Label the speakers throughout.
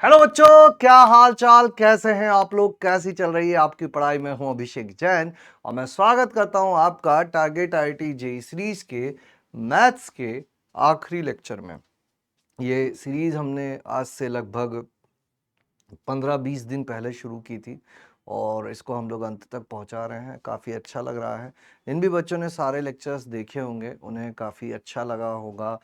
Speaker 1: Hello बच्चों, क्या हाल चाल, कैसे हैं आप लोग? कैसी चल रही है आपकी पढ़ाई? मैं हूं अभिषेक जैन और मैं स्वागत करता हूं आपका टारगेट आईआईटी जेईई सीरीज के मैथ्स के आखिरी लेक्चर में। ये सीरीज हमने आज से लगभग 15-20 दिन पहले शुरू की थी और इसको हम लोग अंत तक पहुंचा रहे हैं। काफ़ी अच्छा लग रहा है। इन भी बच्चों ने सारे लेक्चर्स देखे होंगे, उन्हें काफ़ी अच्छा लगा होगा।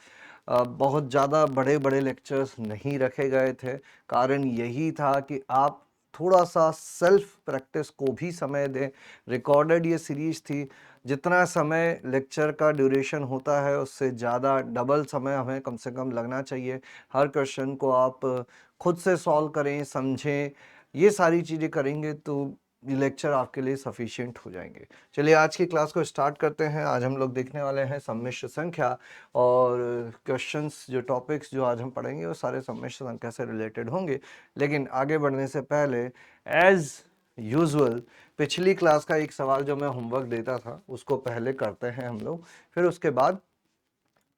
Speaker 1: बहुत ज़्यादा बड़े बड़े लेक्चर्स नहीं रखे गए थे। कारण यही था कि आप थोड़ा सा सेल्फ प्रैक्टिस को भी समय दें। रिकॉर्डेड ये सीरीज थी, जितना समय लेक्चर का ड्यूरेशन होता है उससे ज़्यादा डबल समय हमें कम से कम लगना चाहिए। हर क्वेश्चन को आप खुद से सॉल्व करें, समझें, ये सारी चीज़ें करेंगे तो ये लेक्चर आपके लिए सफिशिएंट हो जाएंगे। चलिए आज की क्लास को स्टार्ट करते हैं। आज हम लोग देखने वाले हैं सम्मिश्र संख्या और क्वेश्चंस, जो टॉपिक्स जो आज हम पढ़ेंगे वो सारे सम्मिश्र संख्या से रिलेटेड होंगे। लेकिन आगे बढ़ने से पहले एज यूजुअल पिछली क्लास का एक सवाल जो मैं होमवर्क देता था उसको पहले करते हैं हम लोग, फिर उसके बाद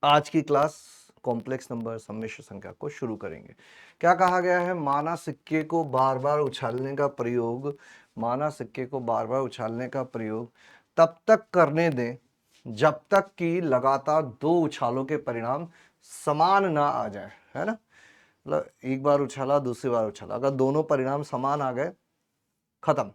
Speaker 1: आज की क्लास कॉम्प्लेक्स नंबर सम्मिश्र संख्या को शुरू करेंगे। क्या कहा गया है? माना सिक्के को बार बार उछालने का प्रयोग, माना सिक्के को बार बार उछालने का प्रयोग तब तक करने दें जब तक कि लगातार दो उछालों के परिणाम समान ना आ जाए, है ना? मतलब एक बार उछाला, दूसरी बार उछाला, अगर दोनों परिणाम समान आ गए, खत्म।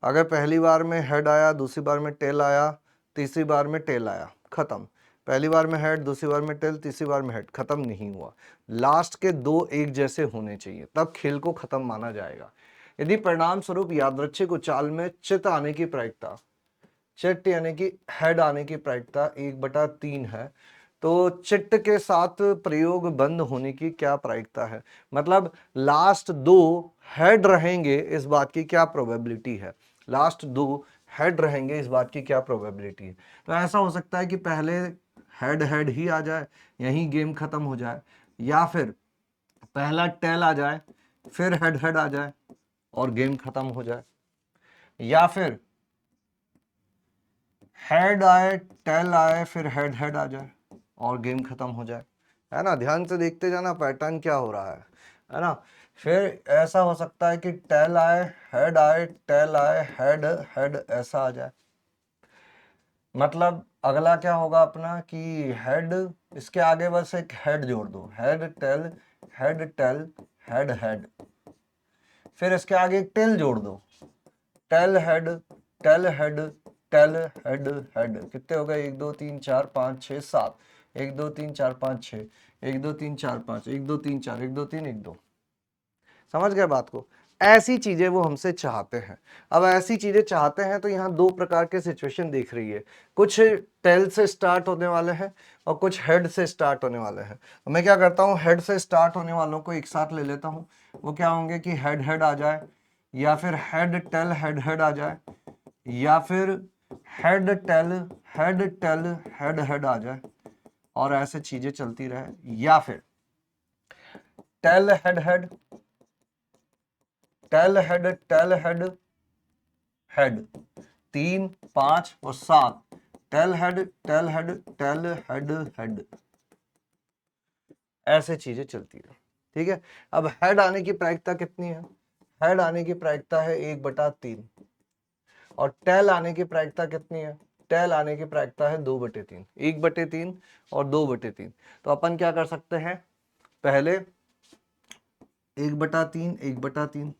Speaker 1: अगर पहली बार में हेड आया, दूसरी बार में टेल आया, तीसरी बार में टेल आया, खत्म। पहली बार में हेड, दूसरी बार में टेल, तीसरी बार में हेड, खत्म नहीं हुआ। लास्ट के दो एक जैसे होने चाहिए, तब खेल को खत्म माना जाएगा। यदि परिणाम स्वरूप यादृच्छिक उछाल में चित आने की प्रायिकता, चिट यानी कि हेड आने की प्रायिकता 1/3 है, तो चिट के साथ प्रयोग बंद होने की क्या प्रायिकता है? मतलब लास्ट दो हेड रहेंगे, इस बात की क्या प्रोबेबिलिटी है? लास्ट दो हेड रहेंगे, इस बात की क्या प्रोबेबिलिटी है? तो ऐसा हो सकता है कि पहले हेड हेड ही आ जाए, यही गेम खत्म हो जाए, या फिर पहला टेल आ जाए, फिर हेड हेड आ जाए और गेम खत्म हो जाए, या फिर हेड आए, टेल आए, फिर हेड हेड आ जाए और गेम खत्म हो जाए। है ना? ध्यान से देखते जाना पैटर्न क्या हो रहा है ना? फिर ऐसा हो सकता है कि टेल आए, टेल आए, हेड हेड, ऐसा आ जाए। मतलब अगला क्या होगा अपना कि हेड, इसके आगे बस एक हेड जोड़ दो, head tail, head tail, head head. फिर इसके आगे एक टेल जोड़ दो, tell head, tail head, tail head head. कितने हो गए? 1 2 3 4 5 6 7, 1 2 3 4 5 6, 1 2 3 4 5, 1 2 3 4, 1 2 3 1 2। समझ गए बात को? ऐसी चीजें वो हमसे चाहते हैं। अब ऐसी चीजें चाहते हैं तो यहाँ दो प्रकार के सिचुएशन देख रही है। कुछ टेल से स्टार्ट होने वाले हैं और कुछ हेड से स्टार्ट होने वाले हैं। मैं क्या करता हूँ, हेड से स्टार्ट होने वालों को एक साथ ले लेता हूँ। वो क्या होंगे कि हेड हेड आ जाए, या फिर हेड टेल हेड हेड आ जाए, या फिर head tail head tail head head आ जाए और ऐसे चीजें चलती रहे, या फिर tail head head, tail head, tail head head, 3 5 और 7, tail head tail head tail head head, ऐसे चीजें चलती रहे। ठीक है? अब हेड आने की प्रायिकता कितनी है? हेड आने की प्रायिकता है 1/3 और टेल आने की प्रायिकता कितनी है? टेल आने की प्रायिकता है 2/3, 1/3 और 2/3। तो अपन क्या कर सकते हैं? पहले 1/3, 1/3,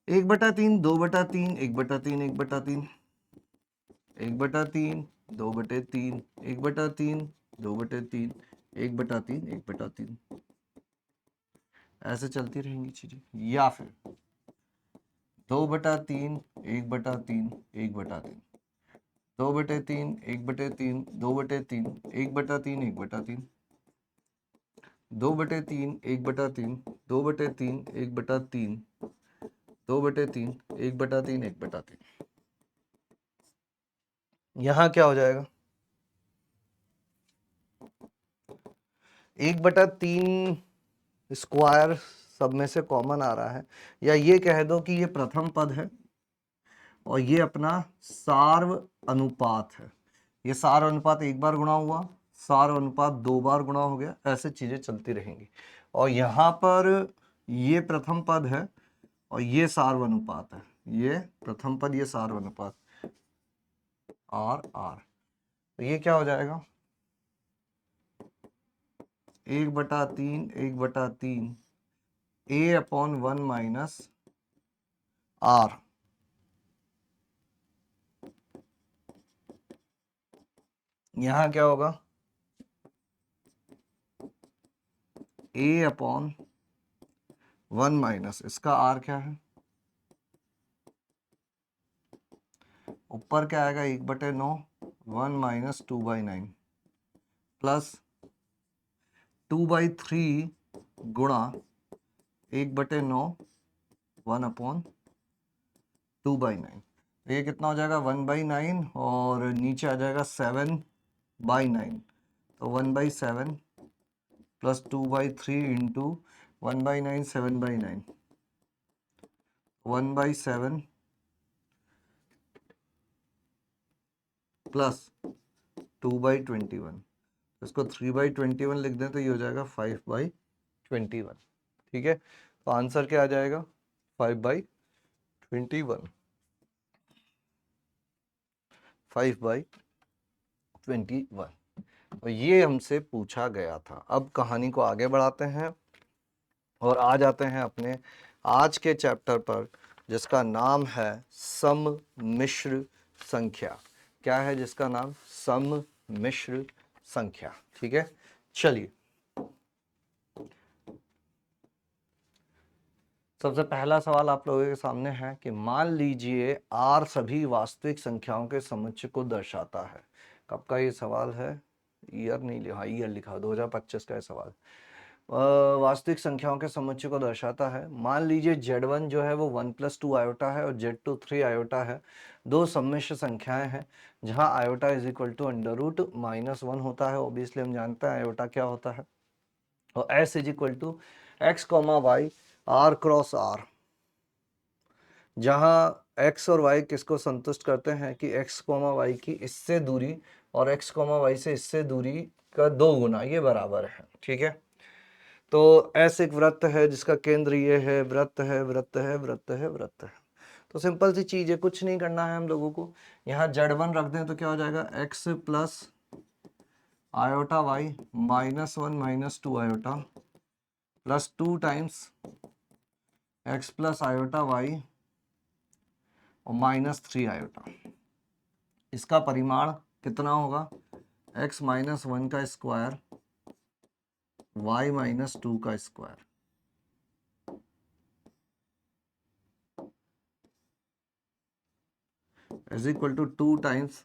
Speaker 1: 1/3, 2/3, 1/3, 1/3, 1/3, 2/3, 1/3, 2/3, 1/3, 1/3, ऐसे चलती रहेंगी चीजें। या फिर 2/3, 1/3, 1/3, 2/3, 1/3, 2/3, 1/3, 1/3, 2/3, 1/3, 2/3, 1/3, 2/3, 1/3, 1/3। यहां क्या हो जाएगा? 1/3 स्क्वायर सब में से कॉमन आ रहा है, या ये कह दो कि ये प्रथम पद है और ये अपना सार्व अनुपात है। ये सार्व अनुपात एक बार गुणा हुआ, सार अनुपात 2 बार गुणा हो गया, ऐसे चीजें चलती रहेंगी। और यहाँ पर ये प्रथम पद है और ये सार्वनुपात है, ये प्रथम पद, ये सार्वनुपात आर आर, तो ये क्या हो जाएगा 1/3 1/3 A/1 माइनस आर। यहां क्या होगा A/1 माइनस इसका आर क्या है, ऊपर क्या आएगा 1/9 1 माइनस 2/9 प्लस 2/3 गुणा 1/9 1/2/9, तो ये कितना हो जाएगा 1/9 और नीचे आ जाएगा 7/9, तो 1/7 प्लस 2/3 इंटू 1/9 7/9 1/7 प्लस 2/21, इसको 3/21 लिख दें तो ये हो जाएगा 5/21। ठीक है, तो आंसर क्या आ जाएगा 5/21, 5/21। और ये हमसे पूछा गया था। अब कहानी को आगे बढ़ाते हैं और आ जाते हैं अपने आज के चैप्टर पर, जिसका नाम है सम्मिश्र संख्या। क्या है जिसका नाम, सम्मिश्र संख्या। ठीक है, चलिए सबसे पहला सवाल आप लोगों के सामने है कि मान लीजिए R सभी वास्तविक संख्याओं के समुच्चय को दर्शाता है। कब का ये सवाल है, ईयर नहीं लिखा, ईयर लिखा 2025 का ये सवाल। वास्तविक संख्याओं के समुच्चय को दर्शाता है। मान लीजिए Z1 जो है वो 1 + 2 आयोटा है और Z2 3 आयोटा है। दो सम्मिश्र संख्याएं हैं जहां आयोटा इज इक्वल टू √-1 होता है। ऑब्वियसली हम जानते हैं आयोटा क्या होता है। और S is equal to X, Y R cross R, जहां X और Y किसको संतुष्ट करते हैं कि X, Y की इससे दूरी और X, Y से इससे दूरी का 2 गुना ये बराबर है। ठीक है, तो S एक वृत्त है जिसका केंद्र ये है, वृत्त है वृत्त है वृत्त है वृत्त है। तो सिंपल सी चीज है, कुछ नहीं करना है हम लोगों को। यहाँ Z1 रख दें तो क्या हो जाएगा X plus iota Y -1 - 2 iota plus 2 times X plus iota Y और -3 आयोटा। इसका परिमाण कितना होगा x -1 का स्क्वायर y -2 का square is equal to 2 times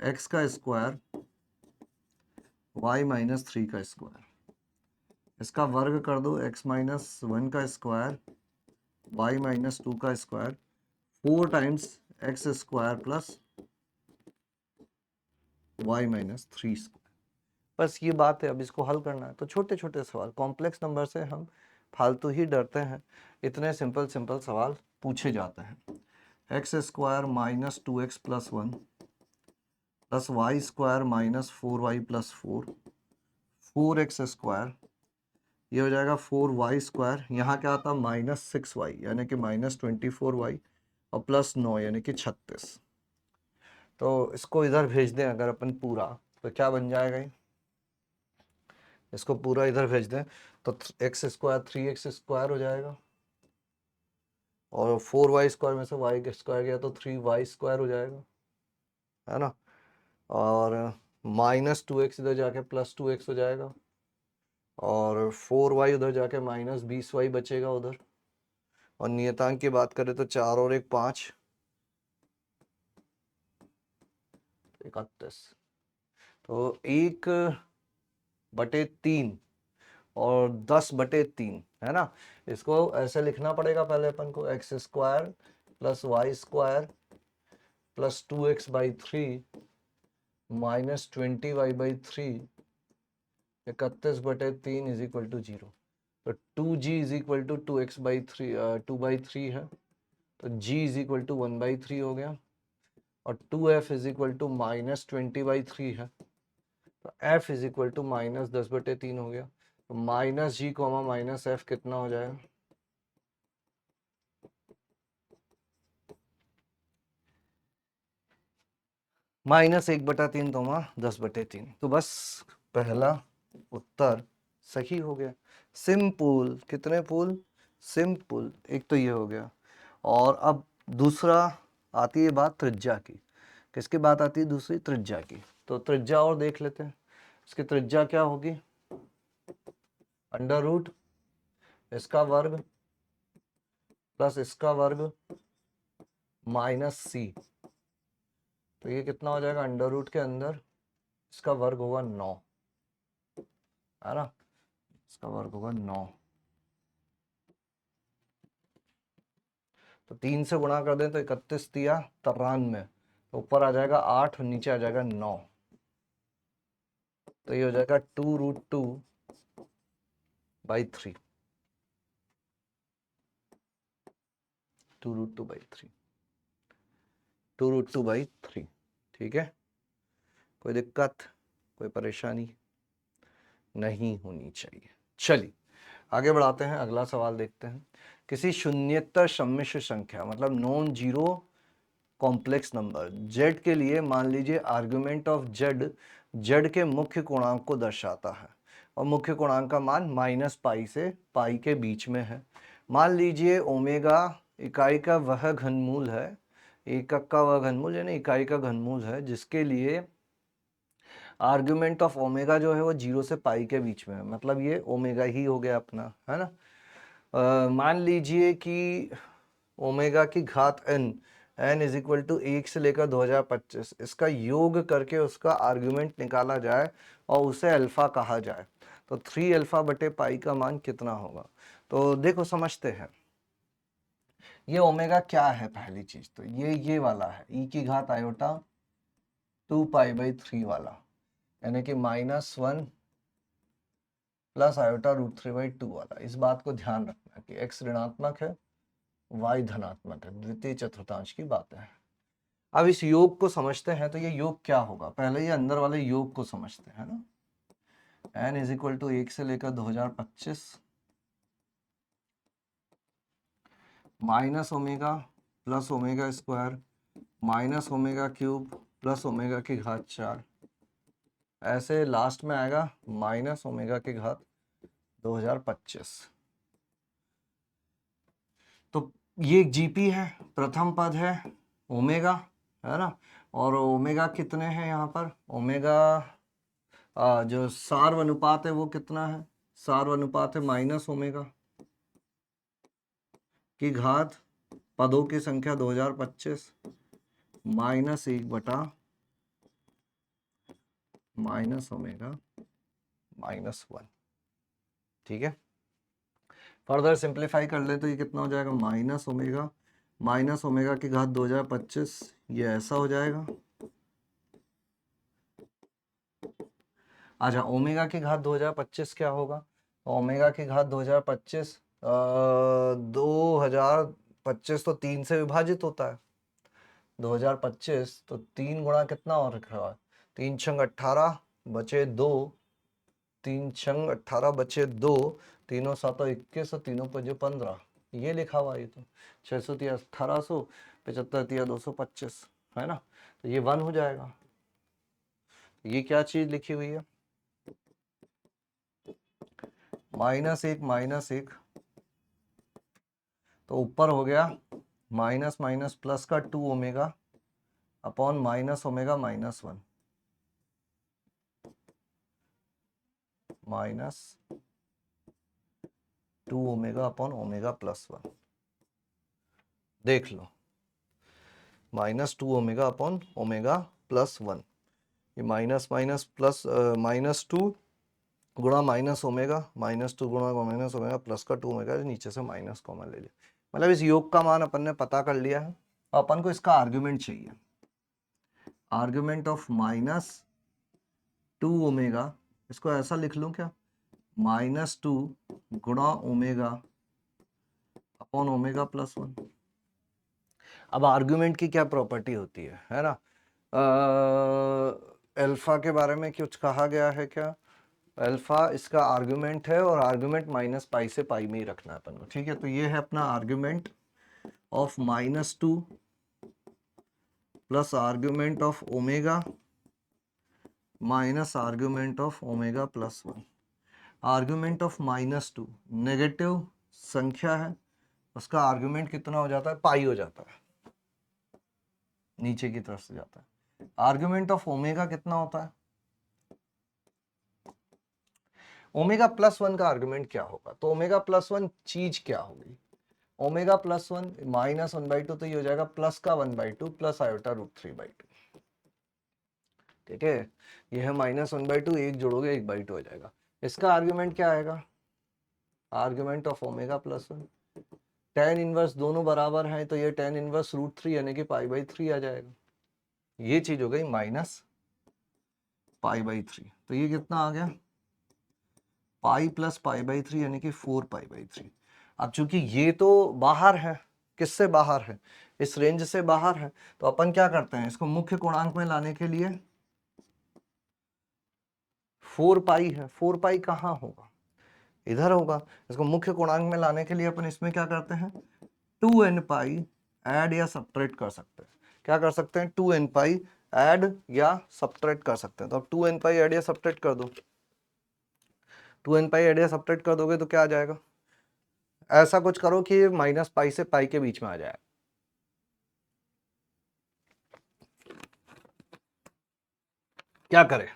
Speaker 1: x का स्क्वायर y -3 का स्क्वायर। इसका वर्ग कर दो x -1 का स्क्वायर y -2 का square 4 times x square plus y -3 square. बस ये बात है, अब इसको हल करना है। तो छोटे छोटे सवाल, कॉम्प्लेक्स नंबर से हम फालतू ही डरते हैं, इतने सिंपल सिंपल सवाल पूछे जाते हैं। X square -2x + 1 plus Y square -4y + 4 4x square, ये हो जाएगा 4y स्क्वायर। यहाँ क्या आता -6y यानी कि -24y और प्लस 9 यानी कि 36। तो इसको इधर भेज दें अगर अपन पूरा, तो क्या बन जाएगा ये, इसको पूरा इधर भेज दें तो एक्स स्क्वायर 3x स्क्वायर हो जाएगा और 4y स्क्वायर में से y स्क्वायर गया तो 3y स्क्वायर हो जाएगा, है ना। और -2x इधर जाके +2x हो जाएगा और 4y उधर जाके -20y बचेगा उधर। और नियतांक की बात करें तो 4 और 1 5 31, तो 1/3 और 10/3 है ना। इसको ऐसे लिखना पड़ेगा पहले अपन को, x square plus Y square plus 2x/3 -20y/3 31/3 is equal to 0। तो 2g is equal to 2x/3 2/3 है, तो g इज इक्वल टू 1/3 हो गया। और 2f इज इक्वल टू -20/3 है, तो f इज इक्वल टू -10/3 हो गया। तो माइनस जी कॉमा माइनस एफ कितना हो जाएगा? -1/3 कॉमा 10/3। तो बस पहला उत्तर सही हो गया। सिंपल। कितने पुल? सिंपल। एक तो ये हो गया। और अब दूसरा आती है बात त्रिज्या की। किसकी बात आती है? दूसरी त्रिज्या की। तो त्रिज्या और देख लेते हैं। इसकी त्रिज्या क्या होगी? अंडर रूट इसका वर्ग प्लस इसका वर्ग माइनस सी। तो ये कितना हो जाएगा? अंडर रूट के अंदर इसका वर्ग होगा 9, है ना? इसका वर्ग होगा 9। तो 3 से गुणा कर दें तो 31 दिया 93। तो ऊपर आ जाएगा 8 और नीचे आ जाएगा 9। तो ये हो जाएगा 2√2/3। 2√2/3। 2√2/3। ठीक है। कोई दिक्कत, कोई परेशानी नहीं होनी चाहिए। चलिए आगे बढ़ाते हैं, अगला सवाल देखते हैं। किसी शून्येतर सम्मिश्र संख्या मतलब non zero complex number z के लिए मान लीजिए आर्गुमेंट ऑफ z के मुख्य पूर्णांक को दर्शाता है और मुख्य पूर्णांक का मान -पाई से पाई के बीच में है। मान लीजिए ओमेगा इकाई का वह घनमूल है, एकक का वह घनमूल यानी इकाई का घनमूल है, जिसके लिए आर्गुमेंट ऑफ ओमेगा जो है वो 0 से पाई के बीच में है। मतलब ये ओमेगा ही हो गया अपना, है ना? मान लीजिए कि ओमेगा की घात n इज इक्वल टू 1 से लेकर 2025, इसका योग करके उसका आर्गुमेंट निकाला जाए और उसे अल्फा कहा जाए, तो 3 अल्फा/पाई का मान कितना होगा? तो देखो समझते हैं। ये ओमेगा क्या है? पहली चीज तो ये वाला है, ई की घात आयोटा 2π/3 वाला, यानी कि -1 प्लस आयोटा √3/2 वाला। इस बात को ध्यान रखना कि x ऋणात्मक है, y धनात्मक है, द्वितीय चतुर्थांश की बात है। अब इस योग को समझते हैं। तो ये योग क्या होगा? पहले ये अंदर वाले योग को समझते हैं ना। n इज इक्वल टू 1 से लेकर 2025 minus omega plus omega square minus omega cube plus omega की घात 4, ऐसे लास्ट में आएगा माइनस ओमेगा की घात 2025। तो ये जीपी है, प्रथम पद है ओमेगा, है ना? और ओमेगा कितने हैं यहाँ पर? ओमेगा जो सार्व अनुपात है वो कितना है? सार्व अनुपात है माइनस ओमेगा की घात पदों की संख्या 2025 -1 माइनस ओमेगा -1। ठीक है। फर्दर सिंप्लीफाई कर ले तो ये कितना हो जाएगा? माइनस ओमेगा की घात 2025, ये ऐसा हो जाएगा। अच्छा, ओमेगा की घात 2025 क्या होगा? तो ओमेगा की घात 2025 2025 तो 3 से विभाजित होता है। 2025 तो 3 गुणा कितना और रखा है? 3 छंग 18 बचे 2, 3 छंग 18 बचे 2, तीनों सातों 21 और तीनों पचे 15, ये लिखा हुआ है। ये तो 600 तिया 1800, 75 तिया 225, है ना? तो ये 1 हो जाएगा। ये क्या चीज लिखी हुई है? -1 तो ऊपर हो गया माइनस माइनस प्लस का 2 omega upon minus omega -1 -2 omega upon omega +1। देख लो, -2 ओमेगा अपॉन ओमेगा +1। ये माइनस माइनस प्लस -2 गुणा -2 गुणा -ओमेगा प्लस का 2 ओमेगा, नीचे से माइनस कॉमन ले लिया। मतलब इस योग का मान अपन ने पता कर लिया है। अपन को इसका आर्ग्यूमेंट चाहिए। आर्ग्यूमेंट ऑफ -2 ओमेगा, इसको ऐसा लिख लूं क्या? -2 गुणा ओमेगा अपॉन ओमेगा +1। अब आर्ग्यूमेंट की क्या प्रॉपर्टी होती है ना? अल्फा के बारे में कुछ कहा गया है क्या? अल्फा इसका आर्गुमेंट है और आर्गुमेंट माइनस पाई से पाई में ही रखना है अपन को, ठीक है। तो ये है अपना argument of -2 plus argument of omega minus argument of omega +1। Argument of -2 negative संख्या है, उसका आर्गुमेंट कितना हो जाता है? पाई हो जाता है, नीचे की तरफ से जाता है। आर्गुमेंट ऑफ ओमेगा कितना होता है? ओमेगा +1 का आर्गुमेंट क्या होगा? तो ओमेगा +1 चीज क्या होगी? ओमेगा +1 -1/2 तो ये हो जाएगा प्लस का 1/2 प्लस आयोटा √3/2, ठीक है। ये है -1/2, एक जोड़ोगे 1/2 हो जाएगा। इसका आर्गुमेंट क्या आएगा? Argument of omega +1 tan inverse दोनों बराबर है तो ये tan इनवर्स √3 यानी कि π/3 आ जाएगा। ये चीज हो गई -π/3। तो ये कितना आ गया? पाई प्लस π/3 यानी कि 4π/3। अब चूंकि ये तो बाहर है, किससे बाहर है? इस रेंज से बाहर है, तो अपन क्या करते हैं, इसको मुख्य पूर्णांक में लाने के लिए 4π है, 4π कहाँ होगा? इधर होगा। इसको मुख्य पूर्णांक में लाने के लिए अपन इसमें क्या करते हैं, 2nπ ऐड या सब्ट्रैक्ट कर सकते हैं। क्या कर सकते हैं? 2nπ ऐड या सब्ट्रैक्ट कर सकते हैं। तो अब 2nπ ऐड या सब्ट्रैक्ट कर दो, 2nπ ऐड या सब्ट्रैक्ट कर दोगे तो क्या आ जाएगा? ऐसा कुछ करो कि -π से पाई के बीच में आ जाए। क्या करें?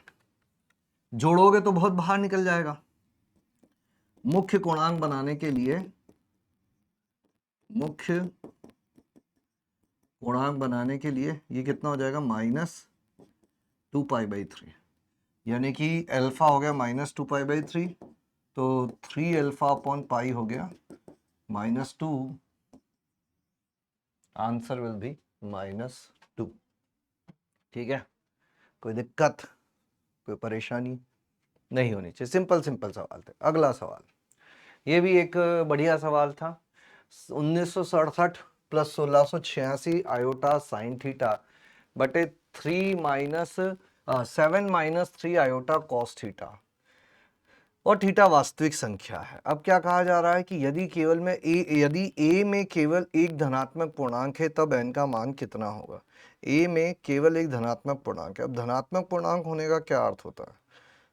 Speaker 1: जोड़ोगे तो बहुत बाहर निकल जाएगा। मुख्य पूर्णांक बनाने के लिए, मुख्य पूर्णांक बनाने के लिए ये कितना हो जाएगा? -2π/3 यानी कि अल्फा हो गया -2π/3, तो 3α/π हो गया -2, आंसर विल बी -2, ठीक है। कोई दिक्कत, कोई परेशानी नहीं होनी चाहिए। सिंपल सवाल थे। अगला सवाल, ये भी एक बढ़िया सवाल था। 1967 प्लस 1686 आयोटा साइन थीटा बटे 7 - 3 आयोटा कॉस थीटा और थीटा वास्तविक संख्या है। अब क्या कहा जा रहा है कि यदि यदि a में केवल एक धनात्मक पूर्णांक है तब n का मान कितना होगा? a में केवल एक धनात्मक पूर्णांक है। अब धनात्मक पूर्णांक होने का क्या अर्थ होता है?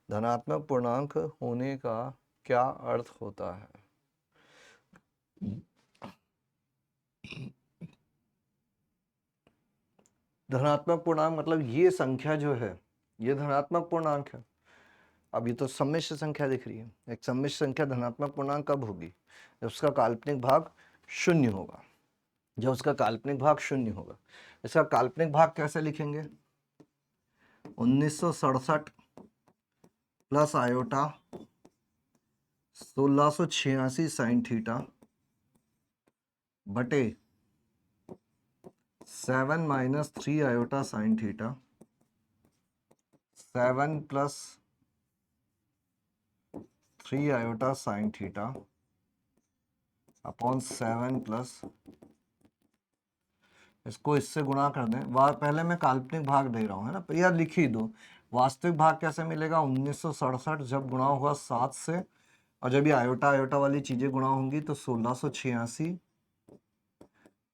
Speaker 1: धनात्मक पूर्णांक होने का क्या अर्थ होता है? धनात्मक पूर्णांक मतलब ये संख्या जो है ये धनात्मक पूर्णांक है। अब ये तो सम्मिश्र संख्या दिख रही है। एक सम्मिश्र संख्या धनात्मक पूर्णांक कब होगी? जब उसका काल्पनिक भाग शून्य होगा, जब उसका काल्पनिक भाग शून्य होगा। इसका काल्पनिक भाग कैसे लिखेंगे? 1967 प्लस आयोटा 1686 साइन थीटा बटे 7 - 3 iota sine theta, 7 + 3 iota sine theta upon 7 plus, इसको इससे गुणा कर दें। पहले मैं काल्पनिक भाग दे रहा हूँ, है ना, पर यार लिख ही दो। वास्तविक भाग कैसे मिलेगा? 1967 जब गुणा होगा 7 से, और जब ये आयोटा आयोटा वाली चीजें गुणा होंगी तो 1686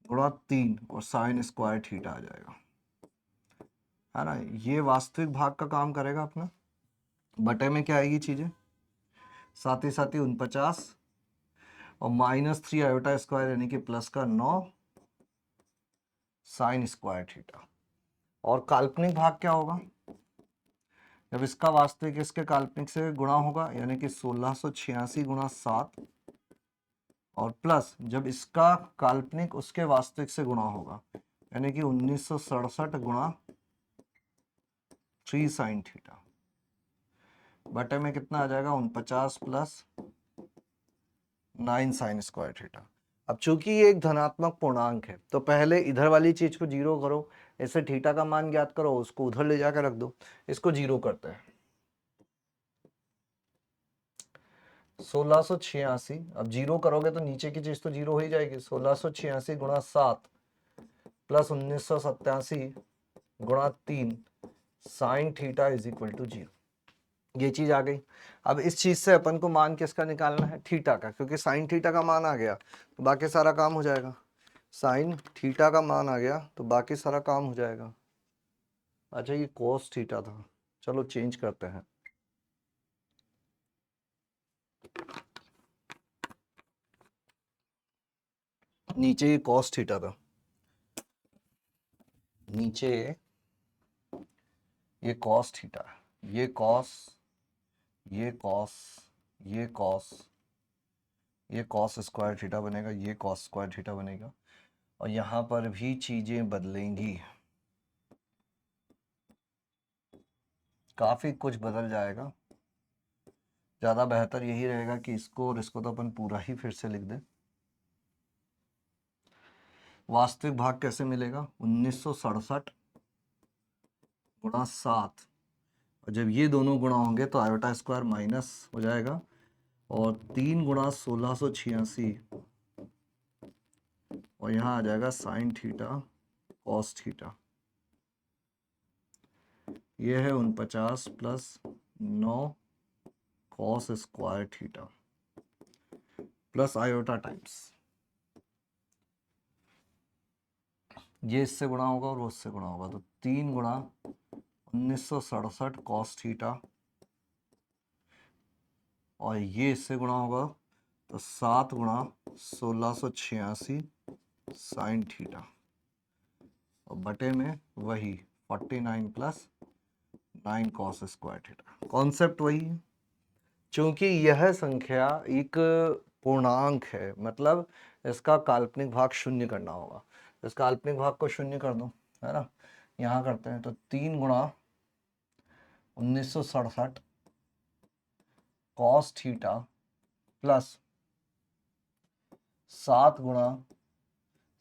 Speaker 1: गुणा 3 और साइन स्क्वायर थीटा आ जाएगा, है ना। ये वास्तविक भाग का काम करेगा अपना। बटे में क्या आएगी चीजें? साथ ही 49 और -3 आयोटा स्क्वायर यानी कि प्लस का 9 साइन स्क्वायर थीटा। और काल्पनिक भाग क्या होगा? जब इसका वास्तविक इसके काल्पनिक से गुणा होगा यानी कि 1686 गुणा 7 और प्लस जब इसका काल्पनिक उसके वास्तविक से गुणा होगा यानी कि 1967 गुणा 3 साइन थीटा बटे में कितना आ जाएगा? 49 प्लस 9 साइन स्क्वायर थीटा। अब चूंकि ये एक धनात्मक पूर्णांक है तो पहले इधर वाली चीज को जीरो करो, इससे थीटा का मान ज्ञात करो, उसको उधर ले जाकर रख दो। इसको जीरो करते हैं। 1686, अब जीरो करोगे तो नीचे की चीज तो जीरो हो ही जाएगी। 1686 गुणा 7 प्लस 1987 गुणा 3 sine theta is equal to 0। ये चीज आ गई। अब इस चीज से अपन को मान किसका निकालना है, थीटा का, क्योंकि साइन थीटा का मान आ गया तो बाकी सारा काम हो जाएगा। साइन थीटा का मान आ गया तो बाकी सारा काम हो जाएगा। अच्छा ये कोस थीटा था, चलो चेंज करते हैं। नीचे ये कॉस थीटा था, नीचे ये कॉस थीटा, ये कॉस, ये कॉस, ये कॉस, ये कॉस स्क्वायर थीटा बनेगा, ये कॉस स्क्वायर थीटा बनेगा, और यहां पर भी चीजें बदलेंगी, काफी कुछ बदल जाएगा। ज्यादा बेहतर यही रहेगा कि इसको और इसको तो अपन पूरा ही फिर से लिख दें। वास्तविक भाग कैसे मिलेगा, 1967 गुणा 7, और जब ये दोनों गुणा होंगे तो आयोटा स्क्वायर माइनस हो जाएगा, और 3 गुणा 1686, और यहाँ आ जाएगा साइन थीटा कॉस थीटा। ये है 49 plus 9 cos square theta plus iota times, ये इससे गुणा होगा और वो उससे गुणा होगा, तो 3 गुणा 1967 कॉस थीटा, और ये इससे गुणा होगा तो 7 गुणा 1686 साइन थीटा, और बटे में वही 49 plus 9 cos square theta. Concept वही है, क्योंकि यह संख्या एक पूर्णांक है, मतलब इसका काल्पनिक भाग शून्य करना होगा। इस काल्पनिक भाग को शून्य कर दो, है ना, यहाँ करते हैं, तो 3 गुणा 1967 कॉस थीटा प्लस 7 गुणा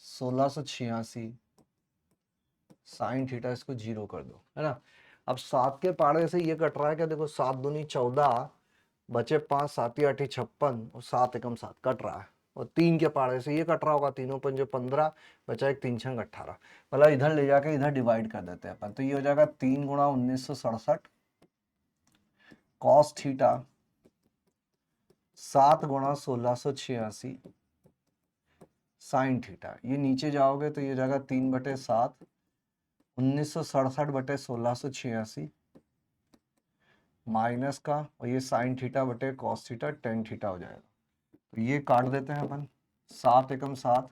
Speaker 1: 1686 साइन थीटा, इसको 0 कर दो, है ना। अब 7 के पाड़े से ये कट रहा है क्या, देखो 7 दूनी 14, बचे 5, 7 8 56, और 7 एकम 7 कट रहा है, और 3 के पाड़े से ये कट रहा होगा, तीनों पंजे 15, बचा एक 3 छंग 18, मतलब इधर ले जाके इधर डिवाइड कर देते हैं अपन, तो ये हो जाएगा 3 गुणा 1967 कॉस थीटा 7 गुणा 1686 साइन थीटा। ये नीचे जाओगे तो ये जाएगा 3/7 1967/1686 माइनस का, और ये साइन थीटा बटे कॉस थीटा टेन थीटा हो जाएगा। तो ये काट देते हैं अपन, 7 एकम 7,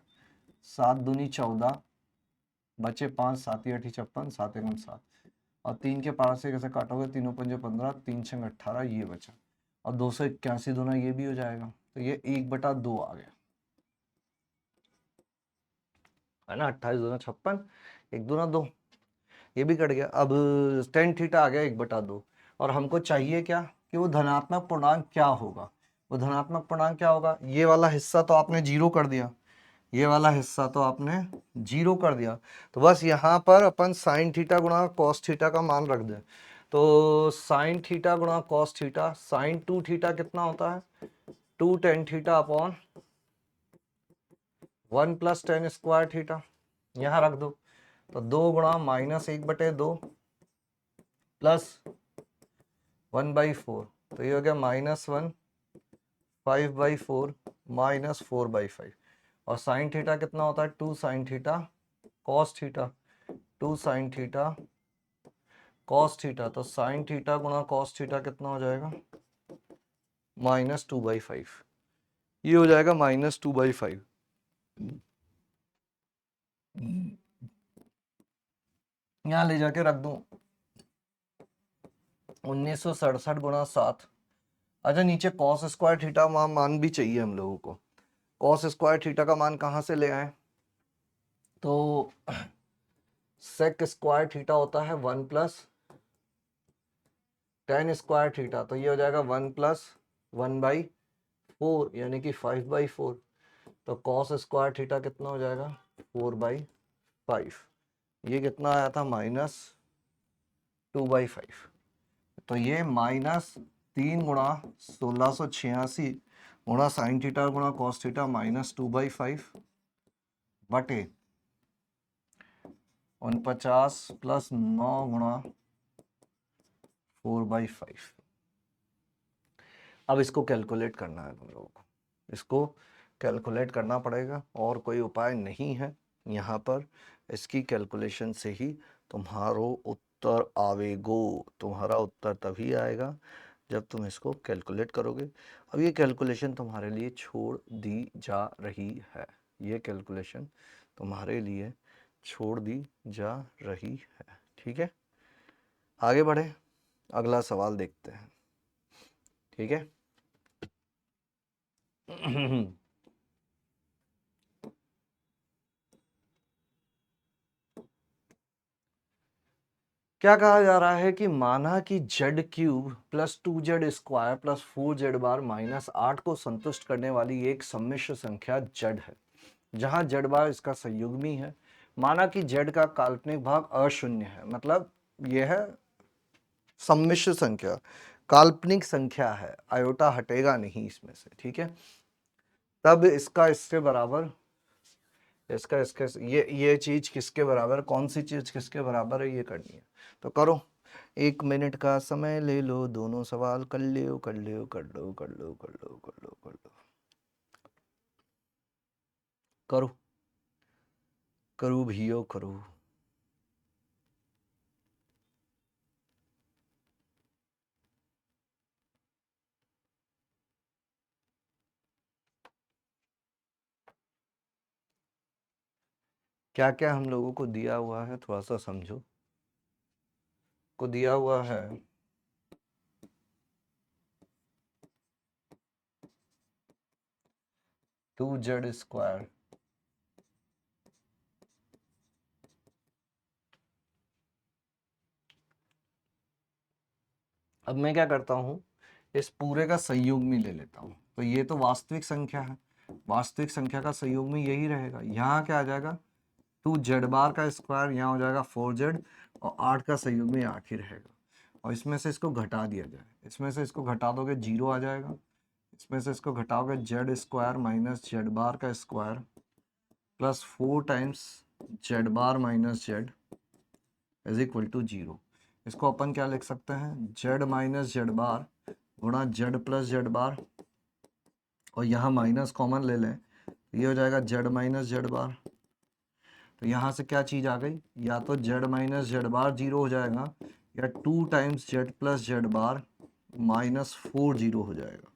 Speaker 1: 7 दूनी 14, बचे 5, 7 8 56, 7 एकम 7, और 3 के पास से कैसे काटोगे, तीनों पंजे 15, 3 छंग 18, ये बचा, और 281 दूना ये भी हो जाएगा, तो ये 1/2 आ गया, है ना। 28 दूना 56, 1 दूना 2, ये भी कट गया। अब टेन थीटा आ गया 1/2, और हमको चाहिए क्या कि वो धनात्मक पूर्णांक क्या होगा। वो धनात्मक पूर्णांक क्या होगा, ये वाला हिस्सा तो आपने 0 कर दिया, ये वाला हिस्सा तो आपने 0 कर दिया, तो बस यहाँ पर अपन साइन थीटा गुणा कॉस थीटा का मान रख दें। तो साइन थीटा गुणा कॉस थीटा, साइन 2 थीटा कितना होता है, 2 tan theta upon 1 plus ten square theta, यहाँ रख दो, तो 2 गुणा -1/2 प्लस 1/4, तो ये हो गया -1 5/4 -4/5, और साइन थीटा कितना होता है, 2 sine theta cos theta, 2 sine theta cos theta, तो साइन थीटा गुणा कॉस थीटा कितना हो जाएगा, -2/5, ये हो जाएगा -2/5। यहाँ ले जाके रख दूं 1967 गुणा 7। अच्छा नीचे कॉस स्क्वायर थीटा मान भी चाहिए हम लोगों को। कॉस स्क्वायर थीटा का मान कहाँ से ले आए, तो सेक स्क्वायर थीटा होता है 1 प्लस टेन स्क्वायर थीटा, तो ये हो जाएगा 1 प्लस 1/4, यानी कि 5/4, तो कॉस स्क्वायर थीटा कितना हो जाएगा, 4/5, ये कितना आया था, -2/5, तो ये -3 गुणा 1686 गुणा साइन थीटा गुणा कॉस थीटा -2/5 बटे 49 प्लस 9 गुणा 4/5। अब इसको कैलकुलेट करना है तुम लोगों को, इसको कैलकुलेट करना पड़ेगा और कोई उपाय नहीं है यहाँ पर। इसकी कैलकुलेशन से ही तुम्हारो उत्तर आवेगो। तुम्हारा उत्तर तभी आएगा जब तुम इसको कैलकुलेट करोगे। अब ये कैलकुलेशन तुम्हारे लिए छोड़ दी जा रही है, ये कैलकुलेशन तुम्हारे लिए छोड़ दी जा रही है। ठीक है, आगे बढ़े, अगला सवाल देखते हैं। ठीक है। क्या कहा जा रहा है कि माना कि Z cube plus 2z² plus 4z bar minus 8 को संतुष्ट करने वाली एक सम्मिश्र संख्या जेड है, जहां जेड बार इसका संयुग्मी है। माना कि जेड का काल्पनिक भाग अशून्य है, मतलब यह है सम्मिश्र संख्या, काल्पनिक संख्या है, आयोटा हटेगा नहीं इसमें से। ठीक है, तब इसका इसके बराबर, इसका इसके ये चीज किसके बराबर, कौन सी चीज किसके बराबर है, ये करनी है। तो करो, 1 मिनट का समय ले लो, दोनों सवाल कर लो कर लो कर लो कर लो कर लो कर लो कर लो, करो करो भैया करो। क्या क्या हम लोगों को दिया हुआ है थोड़ा सा समझो, को दिया हुआ है 2z²। अब मैं क्या करता हूँ, इस पूरे का संयुग्मी ले लेता हूँ। तो ये तो वास्तविक संख्या है, वास्तविक संख्या का संयुग्मी यही रहेगा। यहाँ क्या आ जाएगा, 2z बार का स्क्वायर, यहाँ हो जाएगा 4z, और 8 का संयुग्मी 8 ही रहेगा। और इसमें से इसको घटा दिया जाए, इसमें से इसको घटा दोगे 0 आ जाएगा, इसमें से इसको घटाओगे z² माइनस z बार का square plus 4 times z bar minus z is equal to 0। इसको अपन क्या लिख सकते हैं, z माइनस z बार गुणा z प्लस z बार, और यहाँ माइनस कॉमन ले लें, ये हो जाएगा z माइनस z बार। तो यहाँ से क्या चीज आ गई, या तो z माइनस z बार 0 हो जाएगा, या 2 times z plus z bar minus 4 0 हो जाएगा,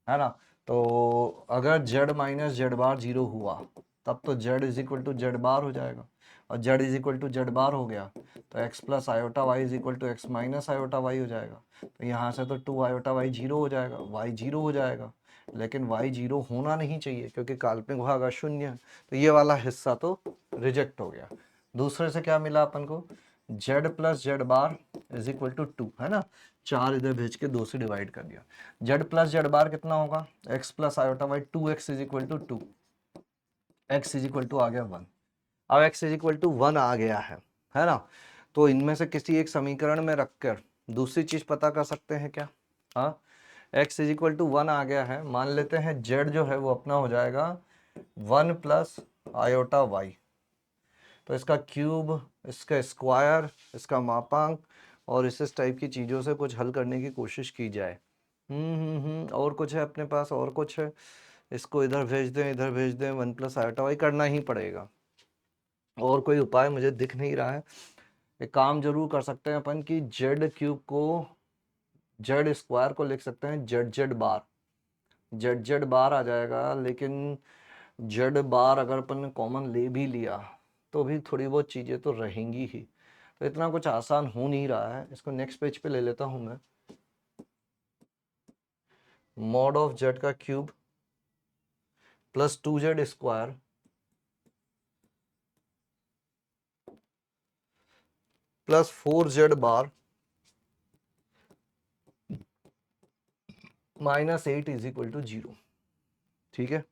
Speaker 1: है ना। तो अगर z माइनस z बार 0 हुआ तब तो z is equal to z bar हो जाएगा, और z is equal to z bar हो गया तो x plus iota y is equal to x minus iota y हो जाएगा। तो यहाँ से तो 2 आयोटा वाई 0 हो जाएगा, y 0 हो जाएगा, लेकिन y 0 होना नहीं चाहिए क्योंकि काल्पनिक भाग अशून्य है। तो ये वाला हिस्सा तो रिजेक्ट हो गया। दूसरे से क्या मिला अपन को, z plus z bar is equal to 2, है ना, 4 इधर भेज के 2 से डिवाइड कर दिया। z प्लस z बार कितना होगा, x plus iota y, 2x is equal to 2, x is equal to आ गया 1। अब x इज इक्वल टू 1 आ गया है ना। तो इनमें से किसी एक समीकरण में रखकर दूसरी चीज पता कर सकते हैं क्या। हाँ, x इज इक्वल टू 1 आ गया है, मान लेते हैं z जो है वो अपना हो जाएगा 1 प्लस आयोटा वाई। तो इसका क्यूब, इसका स्क्वायर, इसका मापांक और इस टाइप की चीज़ों से कुछ हल करने की कोशिश की जाए। और कुछ है अपने पास, और कुछ है, इसको इधर भेज दें इधर भेज दें, 1 प्लस आयोटा वाई करना ही पड़ेगा, और कोई उपाय मुझे दिख नहीं रहा है। एक काम जरूर कर सकते हैं अपन कि जेड क्यूब को, जेड स्क्वायर को लिख सकते हैं जेड जेड बार, जेड जेड बार आ जाएगा। लेकिन जेड बार अगर अपन ने कॉमन ले भी लिया तो भी थोड़ी बहुत चीज़ें तो रहेंगी ही, तो इतना कुछ आसान हो नहीं रहा है। इसको नेक्स्ट पेज पे ले लेता हूं मैं, मॉड ऑफ जेड का cube plus 2z² plus 4z bar minus 8 is equal to 0। ठीक है,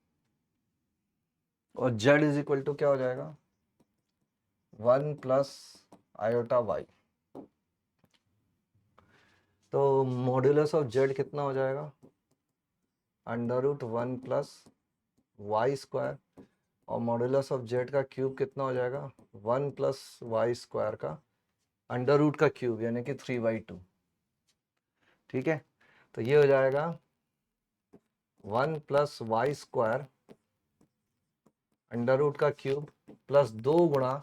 Speaker 1: और z इज इक्वल टू क्या हो जाएगा, 1 प्लस आयोटा वाई। तो मॉड्यूलस ऑफ जेड कितना हो जाएगा, √1 प्लस वाई स्क्वायर, और मॉड्यूलस ऑफ जेड का क्यूब कितना हो जाएगा, 1 प्लस वाई स्क्वायर का अंडर रूट का क्यूब, यानी कि 3/2। ठीक है, तो ये हो जाएगा 1 plus Y square under root का क्यूब प्लस 2 गुणा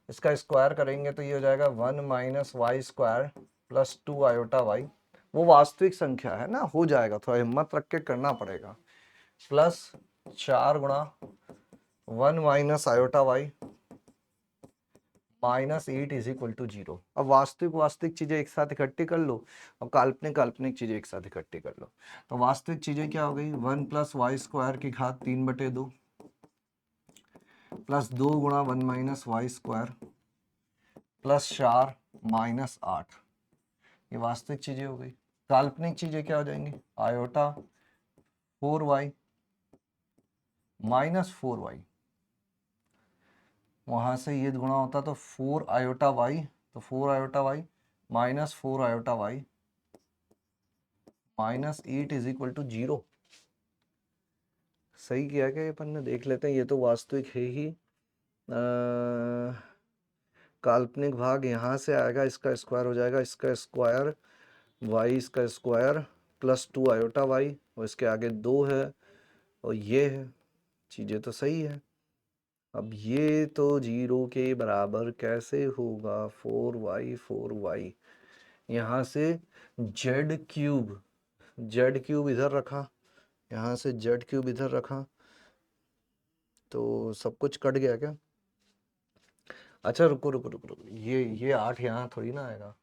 Speaker 1: इसका स्क्वायर करेंगे तो ये हो जाएगा 1 minus Y square plus 2 iota y. वो वास्तविक संख्या है ना, हो जाएगा, थोड़ा हिम्मत रख के करना पड़ेगा। प्लस 4 गुणा 1 minus iota y minus 8 is equal to 0। अब वास्तविक वास्तविक चीजें एक साथ इकट्ठी कर लो, अब काल्पनिक काल्पनिक चीजें एक साथ इकट्ठी कर लो। तो वास्तविक चीजें क्या हो गई, 1 प्लस वाई स्क्वायर की घात 3/2 प्लस 2 गुणा 1 minus Y square plus 4 minus 8, ये वास्तविक चीजें हो गई। काल्पनिक चीजें क्या हो जाएंगी, आयोटा 4y माइनस 4y, वहां से ये गुणा होता तो 4 आयोटा वाई, तो 4 iota y minus 4 iota y minus 8 is equal to 0। सही किया क्या ये अपन ने, देख लेते हैं, ये तो वास्तविक है ही। काल्पनिक भाग यहाँ से आएगा, इसका स्क्वायर हो जाएगा, इसका स्क्वायर वाई इसका स्क्वायर प्लस 2 आयोटा वाई, और इसके आगे 2 है और ये है, चीज़ें तो सही है। अब ये तो 0 के बराबर कैसे होगा, 4y यहाँ से जेड क्यूब इधर रखा, यहाँ से जेड क्यूब इधर रखा, तो सब कुछ कट गया क्या। अच्छा रुको रुको रुको रुको, ये 8 यहाँ थोड़ी ना आएगा,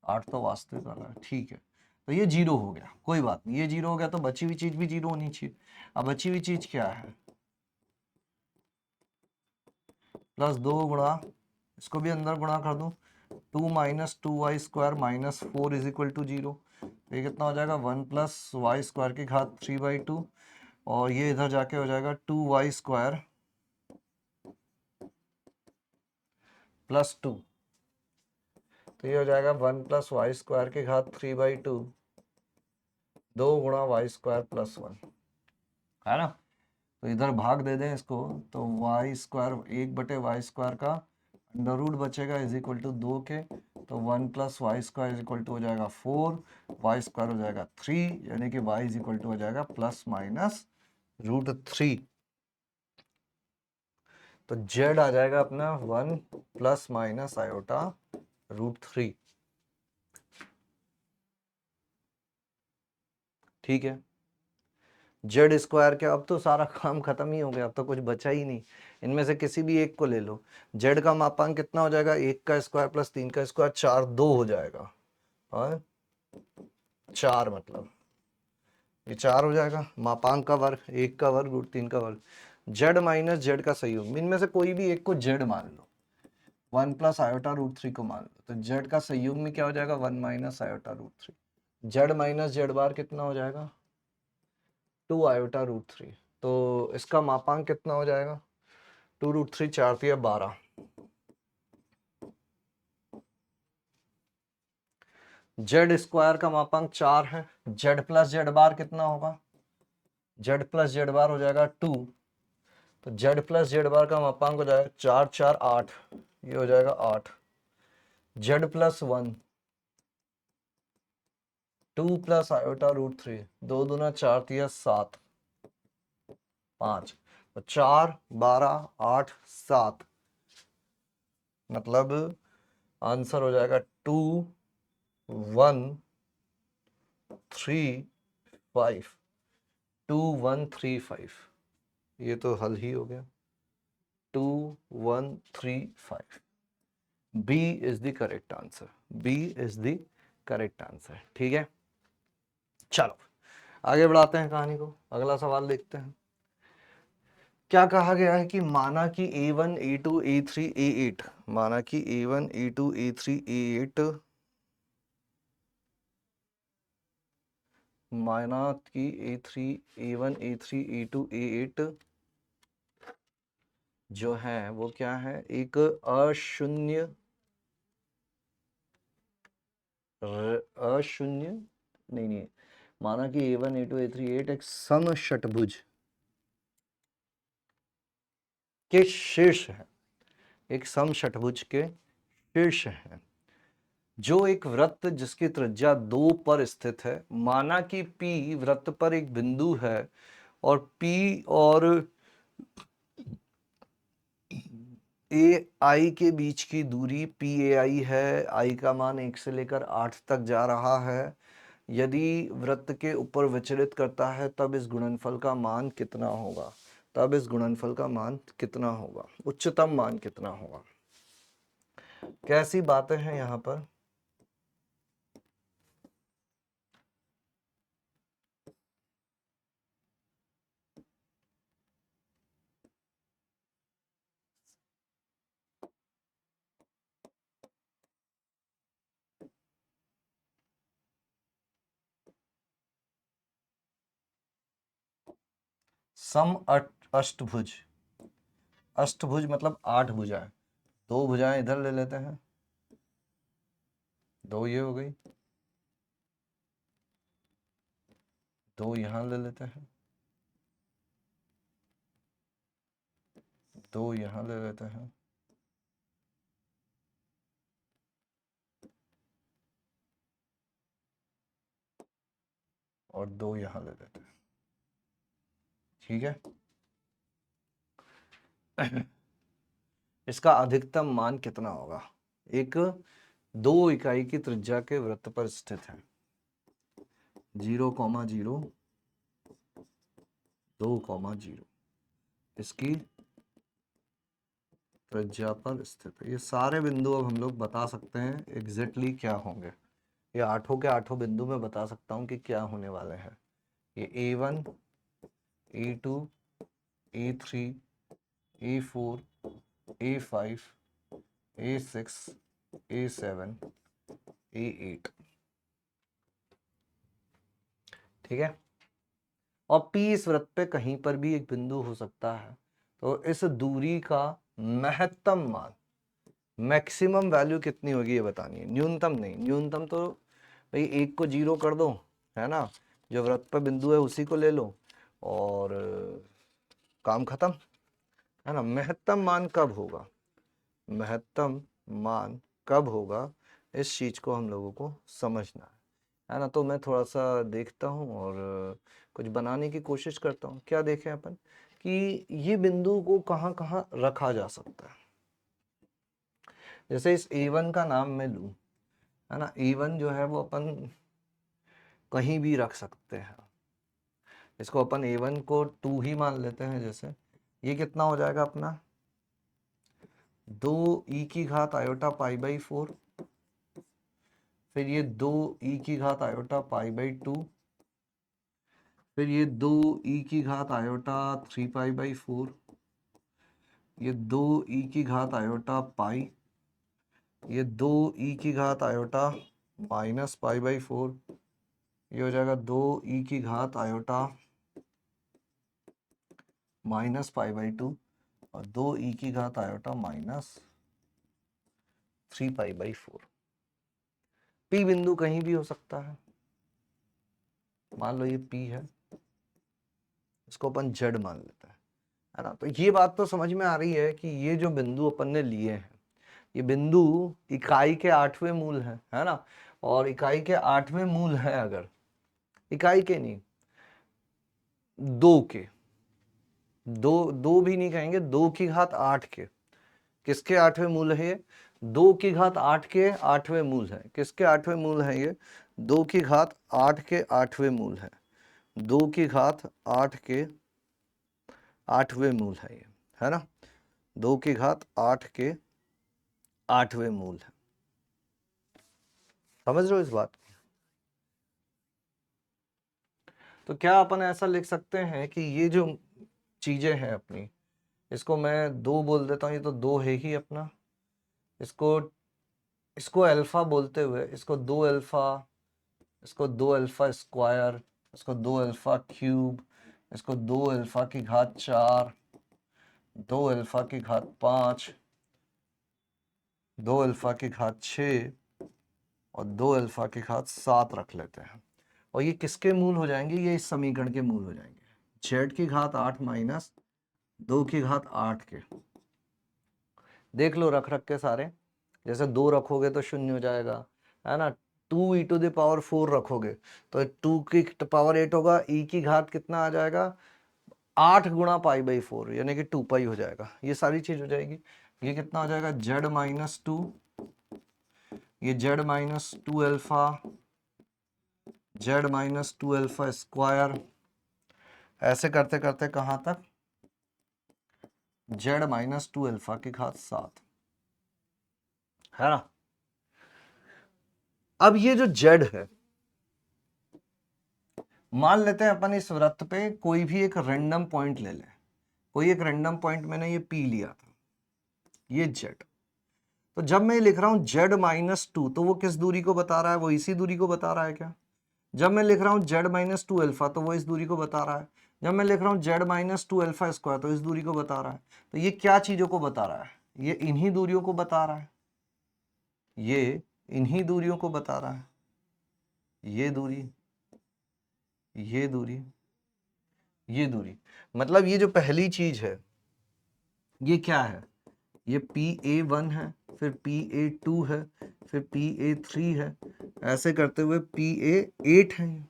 Speaker 1: 8 तो वास्तविक वाला है, ठीक है। तो ये 0 हो गया, कोई बात नहीं, ये 0 हो गया तो बची हुई चीज भी 0 होनी चाहिए। अब बची हुई चीज क्या है, प्लस 2 गुणा, इसको भी अंदर गुणा कर दूं, 2 minus 2y square minus 4 is equal to 0। तो ये कितना हो जाएगा, 1 प्लस वाई स्क्वायर की घात 3/2, और ये इधर जाके हो जाएगा 2y स्क्वायर प्लस 2, तो ये हो जाएगा 1 प्लस वाई स्क्वायर की घात 3/2, 2 गुणा वाई स्क्वायर प्लस 1, है ना। तो इधर भाग दे दें इसको, तो वाई स्क्वायर 1/वाई स्क्वायर का अंडर रूट बचेगा इज इक्वल टू 2 के, तो 1 plus Y square is equal to हो जाएगा 4, वाई स्क्वायर हो जाएगा 3, यानी कि वाई इज इक्वल टू हो जाएगा प्लस माइनस √3। तो जेड आ जाएगा अपना 1 प्लस माइनस आयोटा √3, ठीक है। जेड स्क्वायर के, अब तो सारा काम खत्म ही हो गया, अब तो कुछ बचा ही नहीं, इनमें से किसी भी एक को ले लो। जेड का मापांक कितना हो जाएगा, 1 का स्क्वायर प्लस 3 का स्क्वायर 4, 2 हो जाएगा, और 4 मतलब ये 4 हो जाएगा, मापांक का वर्ग, 1 का वर्ग √3 का वर्ग। जेड माइनस जेड का संयोग, इनमें से कोई भी एक को जेड मान लो, 1 प्लस आयोटा √3 को मान लो, तो जेड का संयोग में क्या हो जाएगा, 1 minus iota √3। Z minus z bar कितना हो जाएगा, 2 आयोटा √3, तो इसका मापांक कितना हो जाएगा, 2√3, 4 3 12, जेड स्क्वायर का मापांक 4 है, जेड प्लस जेड बार कितना होगा, जेड प्लस जेड बार हो जाएगा 2, तो जेड प्लस जेड बार का मापांक हो जाएगा 4 4 8, ये हो जाएगा 8, जेड प्लस 1 2 प्लस आयोटा √3, 2 दूना 4 3 7 5, तो 4 12 8 7, मतलब आंसर हो जाएगा 2 1 3 5, 2 1 3 5, ये तो हल ही हो गया, 2 1 3 5, B is the correct answer, B is the correct answer, ठीक है। चलो आगे बढ़ाते हैं कहानी को, अगला सवाल देखते हैं। क्या कहा गया है कि माना कि A1 A2 A3 A8, माना कि A1 A2 A3 A8, माना कि A1 A3 A2 A8 जो है वो क्या है, एक अशून्य नहीं, माना कि A1 A2 A3 A8 एक समषटभुज के शीर्ष है, एक समषटभुज के शीर्ष है, जो एक वृत्त जिसकी त्रिज्या 2 पर स्थित है, माना कि P वृत्त पर एक बिंदु है और P और ए आई के बीच की दूरी पी ए आई है, आई का मान 1 से लेकर 8 तक जा रहा है। यदि वृत्त के ऊपर विचलित करता है तब इस गुणनफल का मान कितना होगा, तब इस गुणनफल का मान कितना होगा, उच्चतम मान कितना होगा। कैसी बातें हैं यहाँ पर। सम अष्टभुज, अष्टभुज मतलब 8 भुजाएं, 2 भुजाएं इधर ले लेते हैं, 2 ये हो गई, 2 यहां ले लेते हैं, 2 यहां ले लेते हैं, और 2 यहां ले लेते हैं। ठीक है। इसका अधिकतम मान कितना होगा। एक 2 इकाई की त्रिज्या के वृत्त पर स्थित है, 0,0 2,0 इसकी त्रिज्या पर स्थित है। ये सारे बिंदु अब हम लोग बता सकते हैं एग्जैक्टली क्या होंगे। ये आठों के आठों बिंदु मैं बता सकता हूँ कि क्या होने वाले हैं। ये A1 A2 A3 A4 A5 A6 A7 A8। ठीक है। और P इस वृत्त पे कहीं पर भी एक बिंदु हो सकता है। तो इस दूरी का महत्तम मान, मैक्सिमम वैल्यू कितनी होगी ये बतानी है, न्यूनतम नहीं। न्यूनतम तो भाई 1 को 0 कर दो, है ना, जो वृत्त पर बिंदु है उसी को ले लो और काम खत्म, है ना। महत्तम मान कब होगा, महत्तम मान कब होगा, इस चीज को हम लोगों को समझना है ना। तो मैं थोड़ा सा देखता हूँ और कुछ बनाने की कोशिश करता हूँ। क्या देखें अपन कि ये बिंदु को कहाँ कहाँ रखा जा सकता है। जैसे इस A1 का नाम मैं लूँ, है ना, A1 जो है वो अपन कहीं भी रख सकते हैं। इसको अपन A1 को 2 ही मान लेते हैं। जैसे ये कितना हो जाएगा अपना 2 e की घात आयोटा पाई बाई 4, फिर ये 2 e की घात आयोटा पाई बाई 2, फिर ये 2 e की घात आयोटा 3 पाई बाई 4, ये 2 e की घात आयोटा पाई, ये 2 e की घात आयोटा माइनस पाई बाई 4, ये हो जाएगा 2 e की घात आयोटा माइनस पाई बाई 2 और 2 e की घात iota minus 3 pi by 4। P बिंदु कहीं भी हो सकता है। मान लो ये P है, इसको अपन Z मान लेते हैं, है ना। तो ये बात तो समझ में आ रही है कि ये जो बिंदु अपन ने लिए हैं, ये बिंदु इकाई के 8वें मूल है ना। और इकाई के 8वें मूल है, अगर इकाई के नहीं 2 के, 2 भी नहीं कहेंगे, 2 की घात 8 के, किसके 8वें मूल है ये, 2 की घात 8 के 8वें मूल है। किसके 8वें मूल है ये, 2 की घात 8 के 8वें मूल है, 2 की घात 8 के 8वें मूल है ये, है ना। 2 की घात 8 के 8वें मूल है। समझ रहे हो इस बात को। तो क्या अपन ऐसा लिख सकते हैं कि ये जो चीजें हैं अपनी, इसको मैं 2 बोल देता हूँ, ये तो 2 है ही अपना। इसको इसको अल्फा बोलते हुए, इसको 2 अल्फा, इसको 2 अल्फा स्क्वायर, इसको 2 अल्फा क्यूब, इसको 2 अल्फा की घात 4, 2 अल्फा की घात 5, 2 अल्फा की घात 6 और 2 अल्फा की घात 7 रख लेते हैं। और ये किसके मूल हो जाएंगे, ये इस समीकरण के मूल हो जाएंगे। z की घात 8 माइनस 2 की घात 8 के, देख लो रख रख के सारे। जैसे 2 रखोगे तो 0 हो जाएगा, है ना, 2e⁴ रखोगे तो 2 की पावर 8 होगा, e की घात कितना आ जाएगा 8 गुणा π/4 यानी कि 2π हो जाएगा, ये सारी चीज हो जाएगी। ये कितना हो जाएगा z-2, ये z-2 alpha, z-2 alpha square, ऐसे करते करते कहां तक z-2 अल्फा की घात 7, है ना। अब ये जो z है, मान लेते हैं अपन इस वृत्त पे कोई भी एक रैंडम पॉइंट ले लें, कोई एक रैंडम पॉइंट मैंने ये p लिया था, ये z। तो जब मैं लिख रहा हूं z-2 तो वो किस दूरी को बता रहा है, वो इसी दूरी को बता रहा है क्या। जब मैं लिख रहा हूं z-2 अल्फा तो वो इस दूरी को बता रहा है। जब मैं लिख रहा हूं z-2 अल्फा स्क्वायर तो इस दूरी को बता रहा है। तो ये क्या चीजों को बता रहा है, ये इन्हीं दूरियों को बता रहा है, ये इन्हीं दूरियों को बता रहा है, ये दूरी, ये दूरी, ये दूरी। मतलब ये जो पहली चीज है ये क्या है, ये PA1 है, फिर PA2 है, फिर PA3 है, ऐसे करते हुए PA8 है।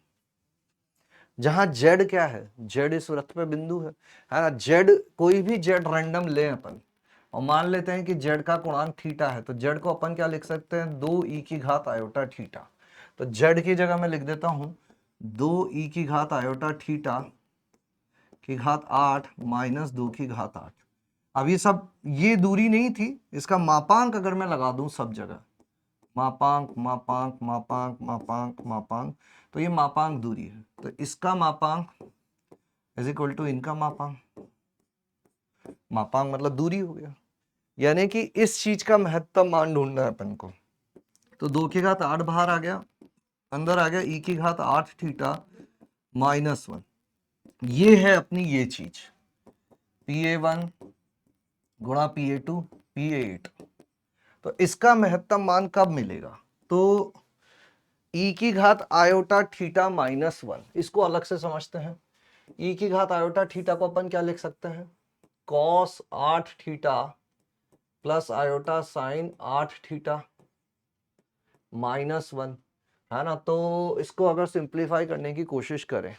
Speaker 1: जहां z क्या है, z इस वृत्त पे बिंदु है ना। z कोई भी z रैंडम ले अपन और मान लेते हैं कि z का गुणांक थीटा है, तो z को अपन क्या लिख सकते हैं 2e की घात आयोटा थीटा। तो z की जगह मैं लिख देता हूं 2e की घात आयोटा थीटा की घात 8 माइनस 2 की घात 8। अब ये सब, ये दूरी नहीं थी, इसका मापांक अगर मैं लगा दूं सब जगह, मापांक मापांक मापांक मापांक मापांक, तो ये मापांक दूरी है। तो इसका मापांक इज इक्वल टू इनका मापांक, मापांक मतलब दूरी हो गया। यानी कि इस चीज का महत्तम मान ढूंढना है अपन को। तो 2 की घात 8 बाहर आ गया, अंदर आ गया e की घात 8 थीटा माइनस 1। ये है अपनी ये चीज PA1 गुणा PA2 PA8। तो इसका महत्तम मान कब मिलेगा, तो e की घात आयोटा थीटा माइनस 1, इसको अलग से समझते हैं। e की घात आयोटा थीटा को अपन क्या लिख सकते हैं, cos 8 theta plus iota sine 8 theta minus 1, है ना। तो इसको अगर सिंप्लीफाई करने की कोशिश करें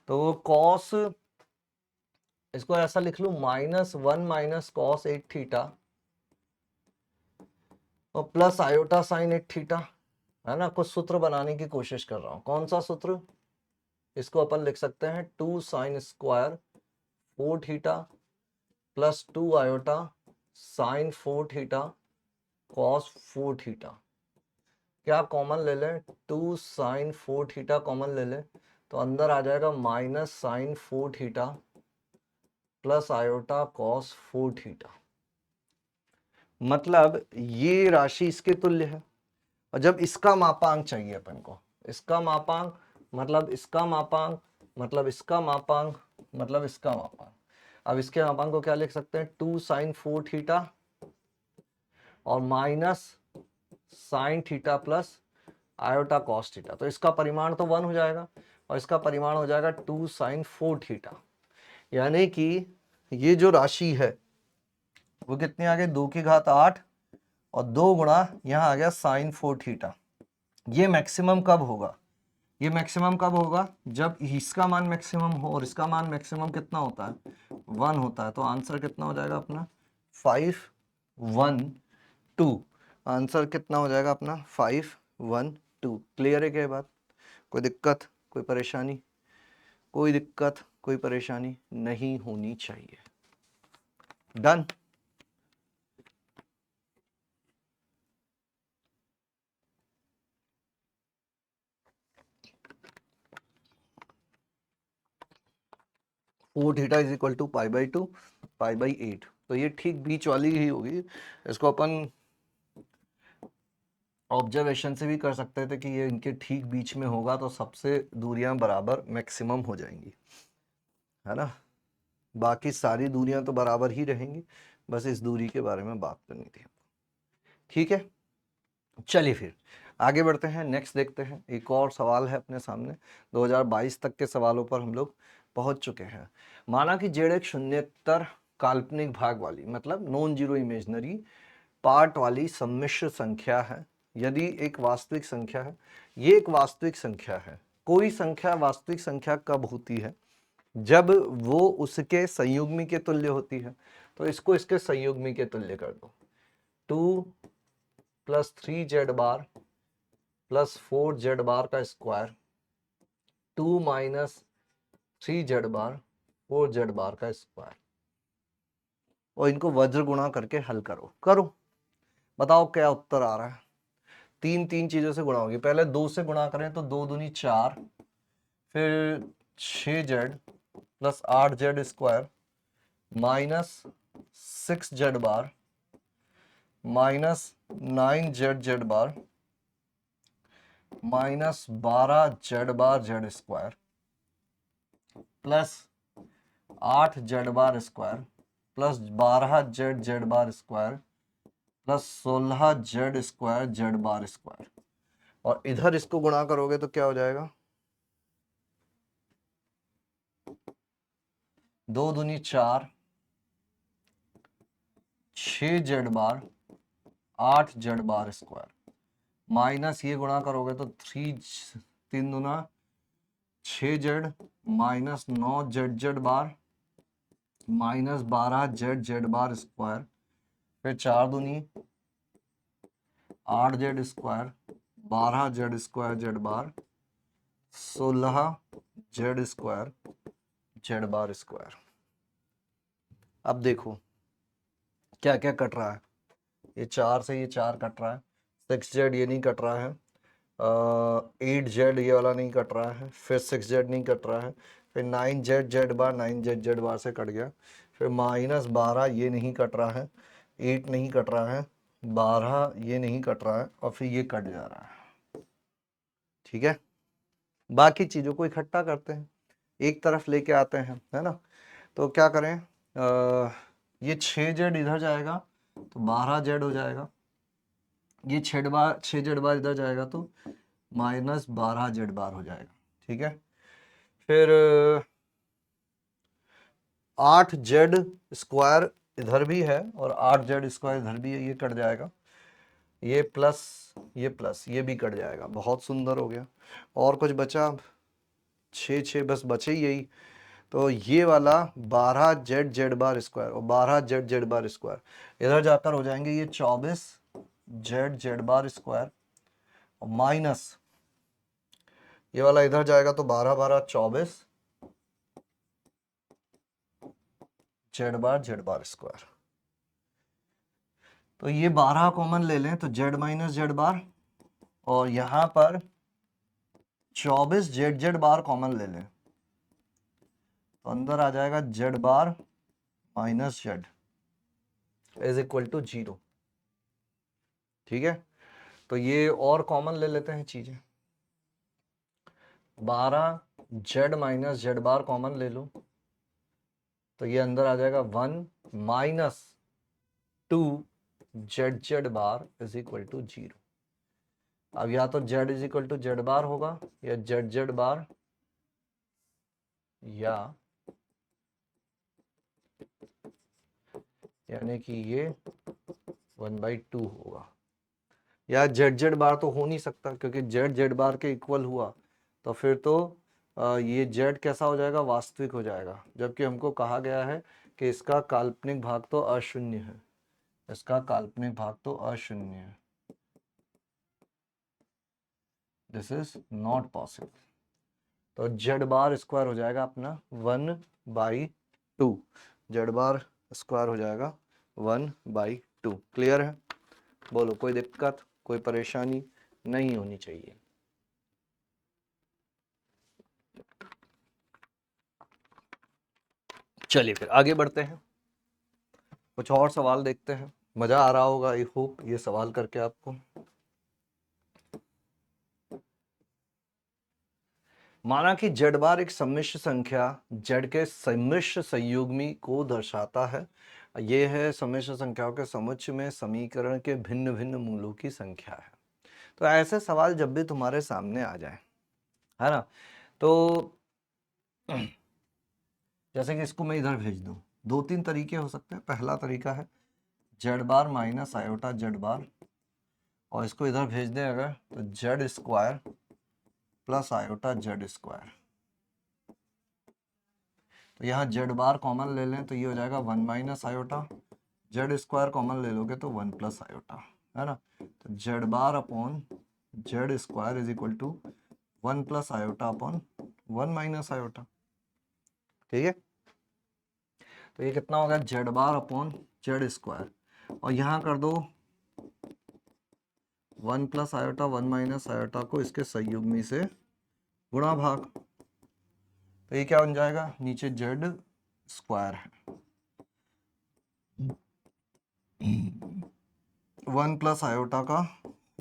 Speaker 1: तो कॉस, इसको ऐसा लिख लूं -1 माइनस कॉस 8 थीटा और प्लस आयोटा साइन 8 थीटा, है ना। कुछ सूत्र बनाने की कोशिश कर रहा हूं, कौन सा सूत्र, इसको अपन लिख सकते हैं 2 sine square 4 theta plus 2 iota sine 4 theta cos 4 theta. क्या कॉमन ले लें, 2 साइन 4 थीटा कॉमन ले लें तो अंदर आ जाएगा minus sine 4 theta plus iota cos 4 theta. मतलब ये राशि इसके तुल्य है। और जब इसका मापांक चाहिए अपन को, इसका मापांक मतलब इसका मापांक मतलब इसका मापांक मतलब इसका मापांक, अब इसके मापांक को क्या लिख सकते हैं 2 साइन 4 थीटा और minus sine theta plus iota cos theta. तो इसका परिमाण तो 1 हो जाएगा और इसका परिमाण हो जाएगा 2 साइन 4 थीटा। यानी कि ये जो राशि है वो कितनी आ गई 2 की घात 8 और 2 गुणा यहां आ गया साइन 4 थीटा। ये मैक्सिमम कब होगा, ये मैक्सिमम कब होगा जब इसका मान मैक्सिमम हो और इसका मान मैक्सिमम कितना होता है 1 होता है। तो आंसर कितना हो जाएगा अपना 5 1 2, आंसर कितना हो जाएगा अपना 5 1 2। क्लियर है क्या बात, कोई दिक्कत कोई परेशानी, कोई दिक्कत कोई परेशानी नहीं होनी चाहिए। Done. Four theta is equal to π/2 π/8, तो ये ठीक बीच वाली ही होगी। इसको अपन ऑब्जर्वेशन से भी कर सकते थे कि ये इनके ठीक बीच में होगा तो सबसे दूरियां बराबर मैक्सिमम हो जाएंगी, है ना। बाकी सारी दूरियां तो बराबर ही रहेंगी, बस इस दूरी के बारे में बात करनी थी। ठीक है, चलिए फिर आगे बढ़ते हैं, नेक्स्ट देखते हैं। एक और सवाल है अपने सामने, 2022 तक के सवालों पर हम लोग पहुंच चुके हैं। माना कि जेड एक शून्येतर काल्पनिक भाग वाली मतलब नॉन जीरो इमेजनरी पार्ट वाली सम्मिश्र संख्या है, यदि एक वास्तविक संख्या है, ये एक वास्तविक संख्या है, कोई संख्या वास्तविक संख्या कब होती है? जब वो उसके संयुग्मी के तुल्य होती है। तो इसको इसके संयुग्मी के तुल्य कर दो। 2 प्लस 3z बार प्लस 4z बार का स्क्वायर, 2 माइनस 3z बार 4z बार का स्क्वायर, और इनको वज्र गुणा करके हल करो। बताओ क्या उत्तर आ रहा है? तीन चीजों से गुणा होगी। पहले 2 से गुणा करें तो 2 दूनी 4, फिर 6z plus 8z square minus 6z bar minus 9z bar minus 12z bar z square plus 8z bar square plus 12z bar square plus 16z square z bar square. और इधर इसको गुणा करोगे तो क्या हो जाएगा? 2 दूनी 4, 6z बार 8z बार स्क्वायर माइनस ये गुणा करोगे तो 3 दूना 6z minus 9z bar minus 12z bar square, फिर 4 दूनी 8z square 12z square z बार 16z square z bar square. अब देखो क्या क्या कट रहा है। ये 4 से ये 4 कट रहा है, 6z ये नहीं कट रहा है, 8z ये वाला नहीं कट रहा है, फिर 6z नहीं कट रहा है, फिर 9z बार 9z बार से कट गया, फिर माइनस 12 ये नहीं कट रहा है, 8 नहीं कट रहा है, 12 ये नहीं कट रहा है, और फिर ये कट जा रहा है। ठीक है, बाकी चीज़ों को इकट्ठा करते हैं, एक तरफ लेके आते हैं, है ना। तो क्या करें, ये 6z इधर जाएगा तो 12z हो जाएगा, ये 6z बार इधर जाएगा तो माइनस 12z बार हो जाएगा। ठीक है, फिर 8z स्क्वायर इधर भी है और 8z स्क्वायर इधर भी है, ये कट जाएगा, ये प्लस ये भी कट जाएगा। बहुत सुंदर हो गया। और कुछ बचा? 6 बस बचे ही यही। तो ये वाला 12z बार स्क्वायर और 12z बार स्क्वायर इधर जाकर हो जाएंगे ये 24z बार स्क्वायर, और माइनस ये वाला इधर जाएगा तो 12 12 24 z बार स्क्वायर। तो ये 12 कॉमन ले लें तो z माइनस z बार, और यहां पर 24z बार कॉमन ले लें तो अंदर आ जाएगा z bar minus z is equal to 0। ठीक है, तो ये और कॉमन ले लेते हैं चीजें। 12z माइनस z बार कॉमन ले लो तो ये अंदर आ जाएगा 1 minus 2z bar is equal to 0। अब या तो z is equal to z bar होगा या z बार, या यानी कि ये 1/2 होगा, या z बार तो हो नहीं सकता क्योंकि z बार के इक्वल हुआ तो फिर तो ये z कैसा हो जाएगा? वास्तविक हो जाएगा, जबकि हमको कहा गया है कि इसका काल्पनिक भाग तो अशून्य है, इसका काल्पनिक भाग तो अशून्य है। This is not possible. तो z बार स्क्वायर हो जाएगा अपना 1/2, z बार स्क्वायर हो जाएगा 1/2। क्लियर है? बोलो, कोई दिक्कत, कोई परेशानी नहीं होनी चाहिए। चलिए फिर आगे बढ़ते हैं, कुछ और सवाल देखते हैं। मजा आ रहा होगा आई होप ये सवाल करके आपको। माना कि z बार एक सम्मिश्र संख्या z के सम्मिश्र संयुग्मी को दर्शाता है। ये है सम्मिश्र संख्याओं के समुच्चय में समीकरण के भिन्न भिन्न मूलों की संख्या है। तो ऐसे सवाल जब भी तुम्हारे सामने आ जाए, है ना, तो जैसे कि इसको मैं इधर भेज दूं, 2-3 तरीके हो सकते हैं। पहला तरीका है z bar minus iota z बार, और इसको इधर भेज दें अगर, तो Z square plus iota z square. तो यहाँ जेड बार कॉमन ले लें तो ये हो जाएगा 1 minus iota, z square common ले लोगे तो 1 प्लस आयोटा, है ना। तो z bar upon z square is equal to 1 plus iota upon 1 minus iota. ठीक है, तो ये कितना होगा, z bar upon z square, और यहाँ कर दो 1 प्लस आयोटा 1 माइनस आयोटा को इसके संयुग्मी से गुणा भाग। तो ये क्या बन जाएगा, नीचे जेड स्क्वायर है 1 प्लस आयोटा का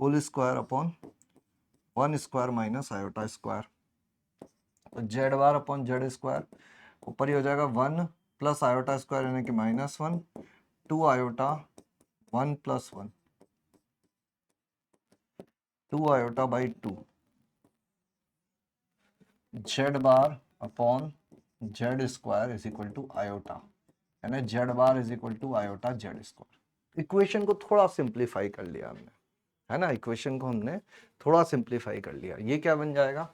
Speaker 1: whole square upon 1 square minus iota square. तो z bar upon z square, ऊपर ही हो जाएगा 1 प्लस आयोटा स्क्वायर यानी कि -1, 2 आयोटा 1 प्लस 1, 2 iota by 2, z bar upon z square is equal to iota, यानी z bar is equal to iota z square. Equation को थोड़ा सिंप्लीफाई कर लिया हमने, है ना, इक्वेशन को हमने थोड़ा सिंप्लीफाई कर लिया। ये क्या बन जाएगा,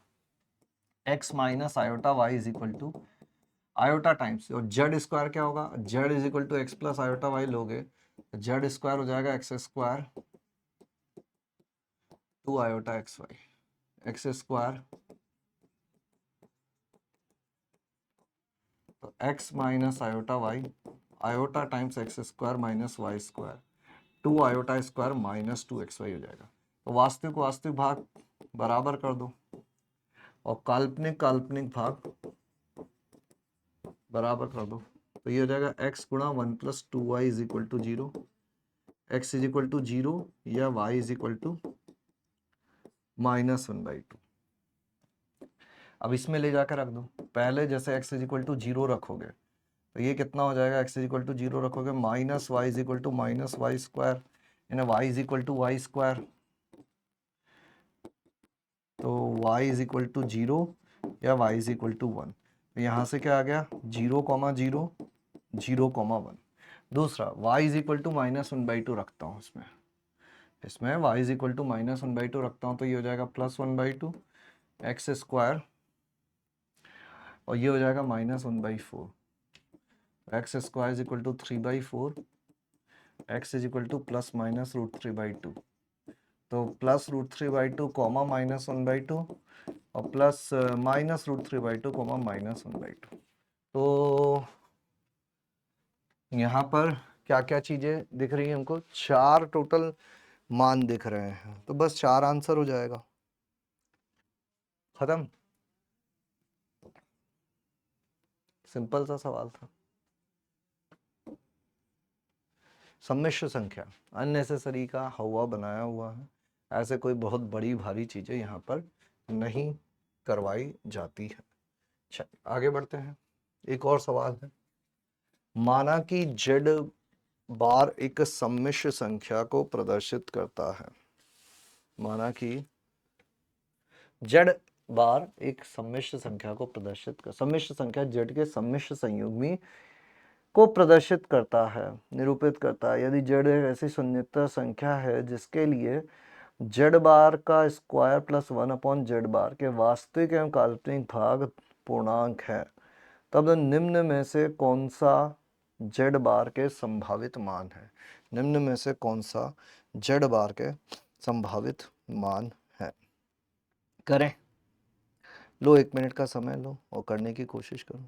Speaker 1: x minus iota y is equal to iota times, और जेड स्क्वायर क्या होगा, z is equal to x plus iota y लोगे, जेड स्क्वायर हो जाएगा x square 2 iota x y, x square तो x minus iota y, iota times x square minus Y square, 2 iota square minus 2 x y हो जाएगा। तो वास्तविक वास्तविक भाग बराबर कर दो और काल्पनिक काल्पनिक भाग बराबर कर दो। तो ये हो जाएगा x गुणा 1 plus 2y is equal to 0, x is equal to 0 या y इज इक्वल टू -1/2। अब इसमें ले जाकर रख दो, पहले जैसे x इज इक्वल टू 0 रखोगे तो ये कितना हो जाएगा, x इज इक्वल टू 0 रखोगे minus y is equal to minus Y square, यानी y is equal to y square. तो y इज इक्वल टू 0 या y इज इक्वल टू 1। तो यहाँ से क्या आ गया 0,0 0,1। दूसरा y इज इक्वल टू -1/2 रखता हूँ इसमें, इसमें y इज इक्वल टू -1/2 रखता हूँ तो ये हो जाएगा +1/2 एक्स स्क्वायर, और ये हो जाएगा -1/4, x square is equal to 3/4, x is equal to plus minus √3/2। तो +√3/2 कॉमा -1/2 और प्लस -√3/2 कॉमा -1/2। तो यहाँ पर क्या क्या चीज़ें दिख रही हैं हमको, 4 टोटल मान दिख रहे हैं, तो बस 4 आंसर हो जाएगा, खत्म। सिंपल सा सवाल था। सम्मिश्र संख्या अननेसेसरी का हवा बनाया हुआ है, ऐसे कोई बहुत बड़ी भारी चीजें यहाँ पर नहीं करवाई जाती है। चलिए आगे बढ़ते हैं, एक और सवाल है। माना कि जेड बार एक सम्मिश्र संख्या को प्रदर्शित करता है, माना कि जेड बार एक सम्मिश्र संख्या को प्रदर्शित कर, सम्मिश्र संख्या जेड के सम्मिश्र संयुग्मी को प्रदर्शित करता है, निरूपित करता है। यदि जेड एक ऐसी शून्येतर संख्या है जिसके लिए जेड बार का स्क्वायर प्लस 1 अपॉन जेड बार के वास्तविक एवं काल्पनिक भाग पूर्णांक है, तब निम्न में से कौन सा जेड बार के संभावित मान है, निम्न में से कौन सा जेड बार के संभावित मान है। करें, लो 1 मिनट का समय लो और करने की कोशिश करो।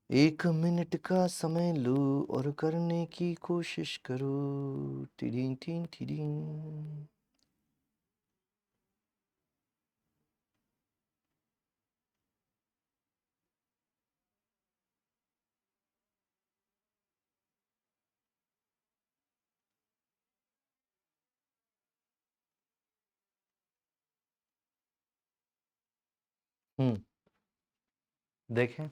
Speaker 1: 1 मिनट का समय लो और करने की कोशिश करो। टिडिंग टिंग टिडिंग। देखें,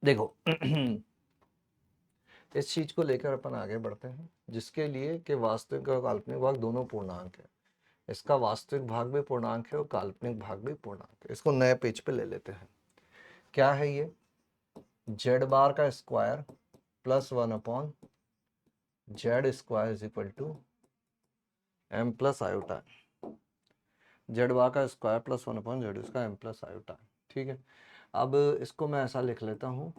Speaker 1: देखो इस चीज को लेकर अपन आगे बढ़ते हैं, जिसके लिए कि वास्तविक और काल्पनिक भाग दोनों पूर्णांक है। इसका वास्तविक भाग भी पूर्णांक है और काल्पनिक भाग भी पूर्णांक है। इसको नए पेज पे ले लेते हैं। क्या है ये, जेड बार का square plus 1 upon z square is equal to M plus iota, z bar का स्क्वायर प्लस 1/z इसका एम प्लस आयोटा। ठीक है, अब इसको मैं ऐसा लिख लेता हूं,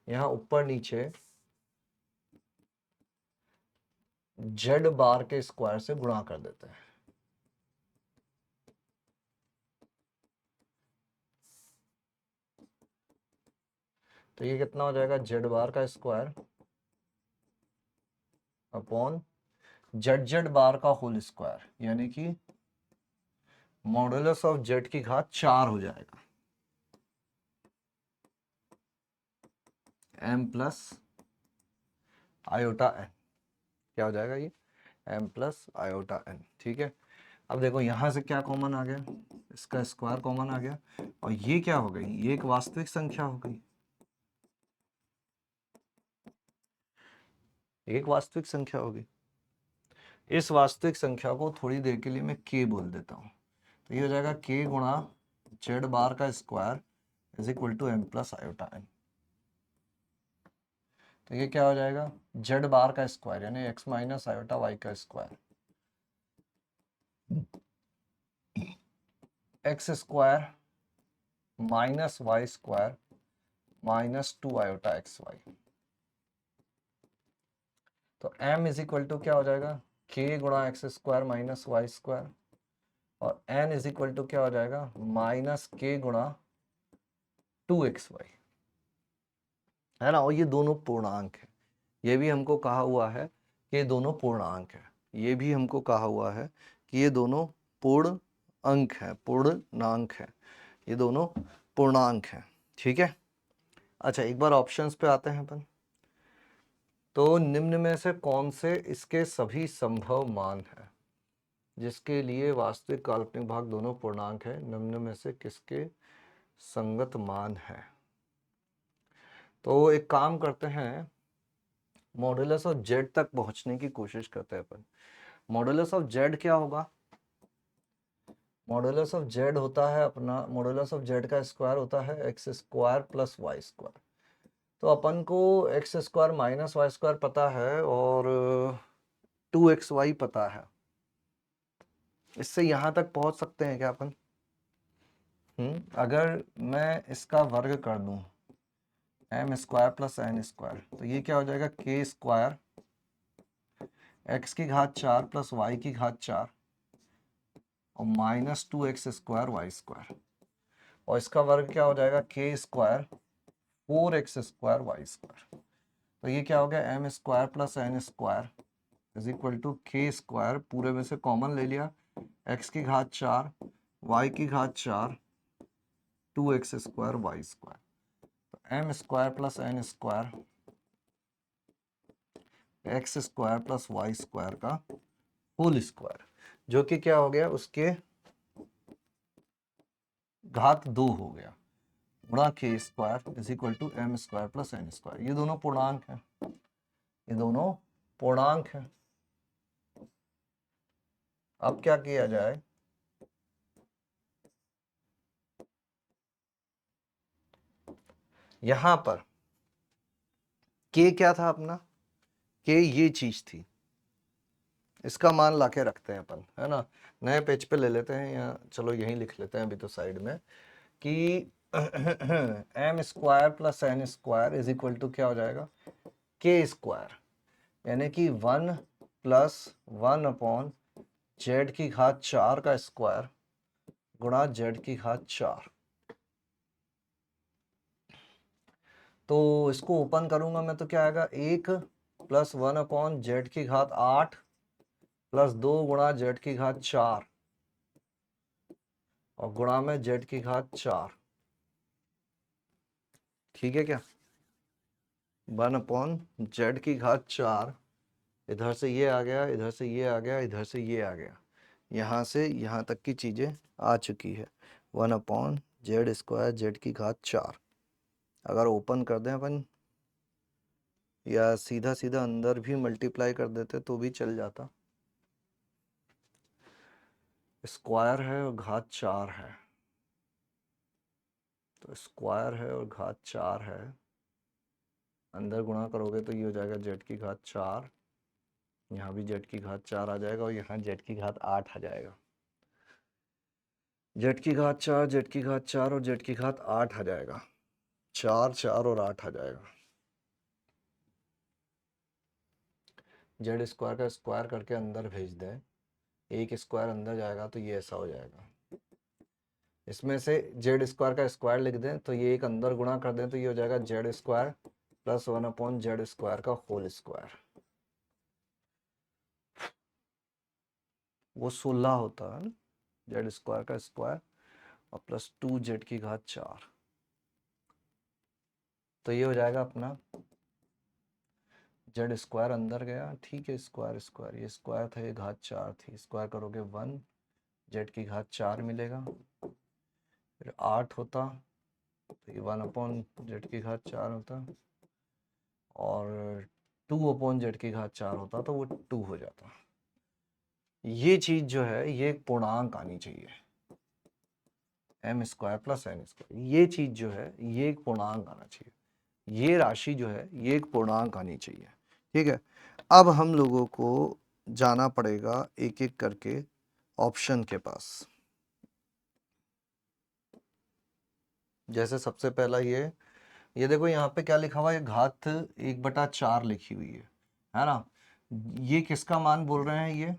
Speaker 1: यहाँ ऊपर नीचे जेड बार के स्क्वायर से गुणा कर देते हैं। तो ये कितना हो जाएगा, जेड बार का square upon Z Z bar का होल स्क्वायर, यानी कि मॉडुलस ऑफ जेड की घात 4 हो जाएगा, एम प्लस आयोटा एन। क्या हो जाएगा ये, एम प्लस आयोटा एन। ठीक है, अब देखो यहां से क्या कॉमन आ गया, इसका स्क्वायर कॉमन आ गया, और ये क्या हो गई, ये एक वास्तविक संख्या हो गई, एक वास्तविक संख्या होगी। इस वास्तविक संख्या को थोड़ी देर के लिए मैं k बोल देता हूं, तो ये हो जाएगा k गुणा जेड बार का square is equal to M plus iota n. तो ये क्या हो जाएगा, जेड बार का स्क्वायर यानी एक्स माइनस आयोटा वाई का square, x square minus Y square minus 2 iota x y. तो m इज इक्वल टू क्या हो जाएगा, k गुणा x square minus Y square, और n इज इक्वल टू क्या हो जाएगा, माइनस k गुणा 2xy, है ना। और ये दोनों पूर्णांक है, ये भी हमको कहा हुआ है कि ये दोनों पूर्णांक है, ये भी हमको कहा हुआ है कि ये दोनों पूर्ण अंक है, पूर्णांक है, ये दोनों पूर्णांक है। ठीक है, अच्छा एक बार ऑप्शंस पे आते हैं अपन। तो निम्न में से कौन से इसके सभी संभव मान है, जिसके लिए वास्तविक काल्पनिक भाग दोनों पूर्णांक है, निम्न में से किसके संगत मान है। तो एक काम करते हैं, मॉडुलस ऑफ जेड तक पहुंचने की कोशिश करते हैं अपन। मॉडुलस ऑफ जेड क्या होगा, मॉडुलस ऑफ जेड होता है अपना, मॉडुलस ऑफ जेड का स्क्वायर होता है X square plus Y square. तो अपन को X square minus Y square पता है और 2xy पता है, इससे यहां तक पहुंच सकते हैं क्या अपन। अगर मैं इसका वर्ग कर दूं M square plus N square, तो ये क्या हो जाएगा, के स्क्वायर एक्स की घात 4 प्लस वाई की घात 4 और minus 2x square Y square, और इसका वर्ग क्या हो जाएगा, के square 4x square Y square. तो ये क्या हो गया, M square plus N square is equal to K square, पूरे में से कॉमन ले लिया, एक्स की घात 4 वाई की घात 4 2x स्क्वायर वाई स्क्वायर। तो M square plus N square x square plus Y square का होल स्क्वायर, जो कि क्या हो गया, उसके घात 2 हो गया, गुणा K square is equal to M square plus N square. ये दोनों पूर्णांक हैं, ये दोनों पूर्णांक हैं। अब क्या किया जाए, यहां पर के क्या था अपना, के ये चीज थी, इसका मान लाके रखते हैं अपन, है ना। नए पेज पे ले लेते हैं, या चलो यहीं लिख लेते हैं अभी तो साइड में, कि M square plus N square is equal to क्या हो जाएगा, के स्क्वायर, यानी कि 1 प्लस 1 अपॉन जेड की घात 4 का स्क्वायर गुणा जेड की घात 4। तो इसको ओपन करूंगा मैं तो क्या आएगा, 1 प्लस 1 अपॉन जेड की घात 8 प्लस 2 गुणा जेड की घात 4 और गुणा में जेड की घात 4। ठीक है क्या, 1 अपॉन जेड की घात 4, इधर से ये आ गया, इधर से ये आ गया, इधर से ये आ गया, यहाँ से यहाँ तक की चीज़ें आ चुकी है। 1 अपॉन जेड स्क्वायर जेड की घात 4, अगर ओपन कर दें अपन या सीधा सीधा अंदर भी मल्टीप्लाई कर देते तो भी चल जाता। स्क्वायर है और घात 4 है, तो स्क्वायर है और घात 4 है, अंदर गुणा करोगे तो ये हो जाएगा जेड की घात 4, यहाँ भी जेड की घात 4 आ जाएगा और यहाँ जेड की घात 8 आ जाएगा। जेड की घात 4, जेड की घात 4 और जेड की घात 8 आ जाएगा। 4 4 और 8 आ जाएगा। जेड स्क्वायर का स्क्वायर करके अंदर भेज दें, एक स्क्वायर अंदर जाएगा तो ये ऐसा हो जाएगा। इसमें से जेड स्क्वायर का स्क्वायर लिख दें तो ये एक अंदर गुणा कर दें तो ये हो जाएगा जेड स्क्वायर प्लस 1/जेड स्क्वायर का होल स्क्वायर। वो 16 होता है ना, जेड स्क्वायर का स्क्वायर और प्लस 2 जेड की घात 4। तो ये हो जाएगा अपना जेड स्क्वायर अंदर गया, ठीक है, स्क्वायर स्क्वायर, ये स्क्वायर था, ये घात 4 थी, स्क्वायर करोगे 1, जेड की घात 4 मिलेगा। फिर 8 होता तो ये 1/जेड की घात 4 होता और 2/जेड की घात 4 होता तो वो 2 हो जाता। ये चीज जो है ये एक पूर्णांक आनी चाहिए, M square plus N square, ये चीज जो है ये एक पूर्णांक आना चाहिए, ये राशि जो है ये एक पूर्णांक आनी चाहिए। ठीक है, अब हम लोगों को जाना पड़ेगा एक एक करके ऑप्शन के पास। जैसे सबसे पहला ये देखो यहाँ पे क्या लिखा हुआ है, घात 1/4 लिखी हुई है ना। ये किसका मान बोल रहे हैं, ये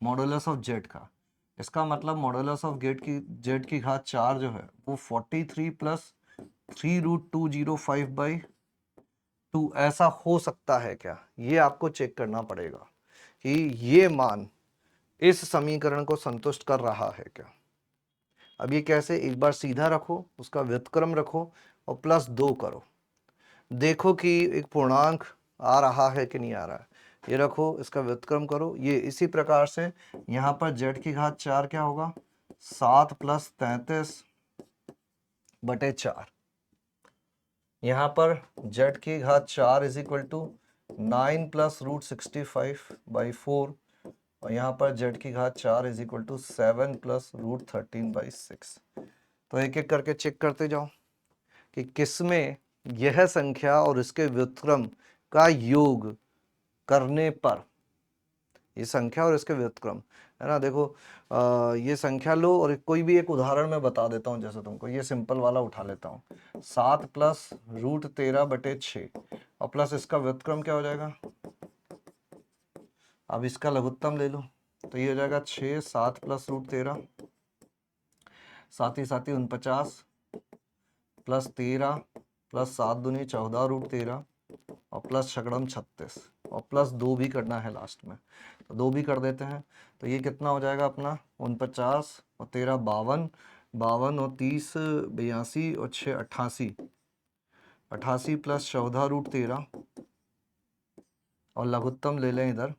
Speaker 1: मॉडुलस ऑफ जेड का। इसका मतलब मॉडुलस ऑफ जेड की घात 4 जो है वो 43 प्लस 3√205/2 ऐसा हो सकता है क्या, ये आपको चेक करना पड़ेगा कि ये मान इस समीकरण को संतुष्ट कर रहा है क्या। अब ये कैसे, एक बार सीधा रखो, उसका व्युत्क्रम रखो और प्लस 2 करो, देखो कि एक पूर्णांक आ रहा है कि नहीं आ रहा है। ये रखो, इसका व्युत्क्रम करो, ये इसी प्रकार से यहाँ पर जेड की घात 4 क्या होगा, 7 प्लस 33/4। यहाँ पर जेड की घात 4 इज इक्वल टू 9 प्लस √65/4 और यहाँ पर जेड की घात 4 इज इक्वल टू 7 प्लस √13/6। तो एक एक करके चेक करते जाओ कि किसमें यह संख्या और इसके व्युत्क्रम का योग करने पर, ये संख्या और इसके व्युत्क्रम है ना। देखो ये संख्या लो और कोई भी एक उदाहरण मैं बता देता हूँ, जैसे तुमको ये सिंपल वाला उठा लेता हूँ, 7 प्लस √13/6 और प्लस इसका व्युत्क्रम क्या हो जाएगा, अब इसका लघुत्तम ले लो तो ये हो जाएगा 6, 7 प्लस √13, साथ ही 49 प्लस 13 प्लस 7 दूनी 14√13 और प्लस छकड़म 36 और प्लस 2 भी करना है लास्ट में, तो 2 भी कर देते हैं। तो ये कितना हो जाएगा अपना 49 और 13 52, 52 और 30 82 और 6 88, 88 प्लस 14√13 और लघुत्तम ले लें इधर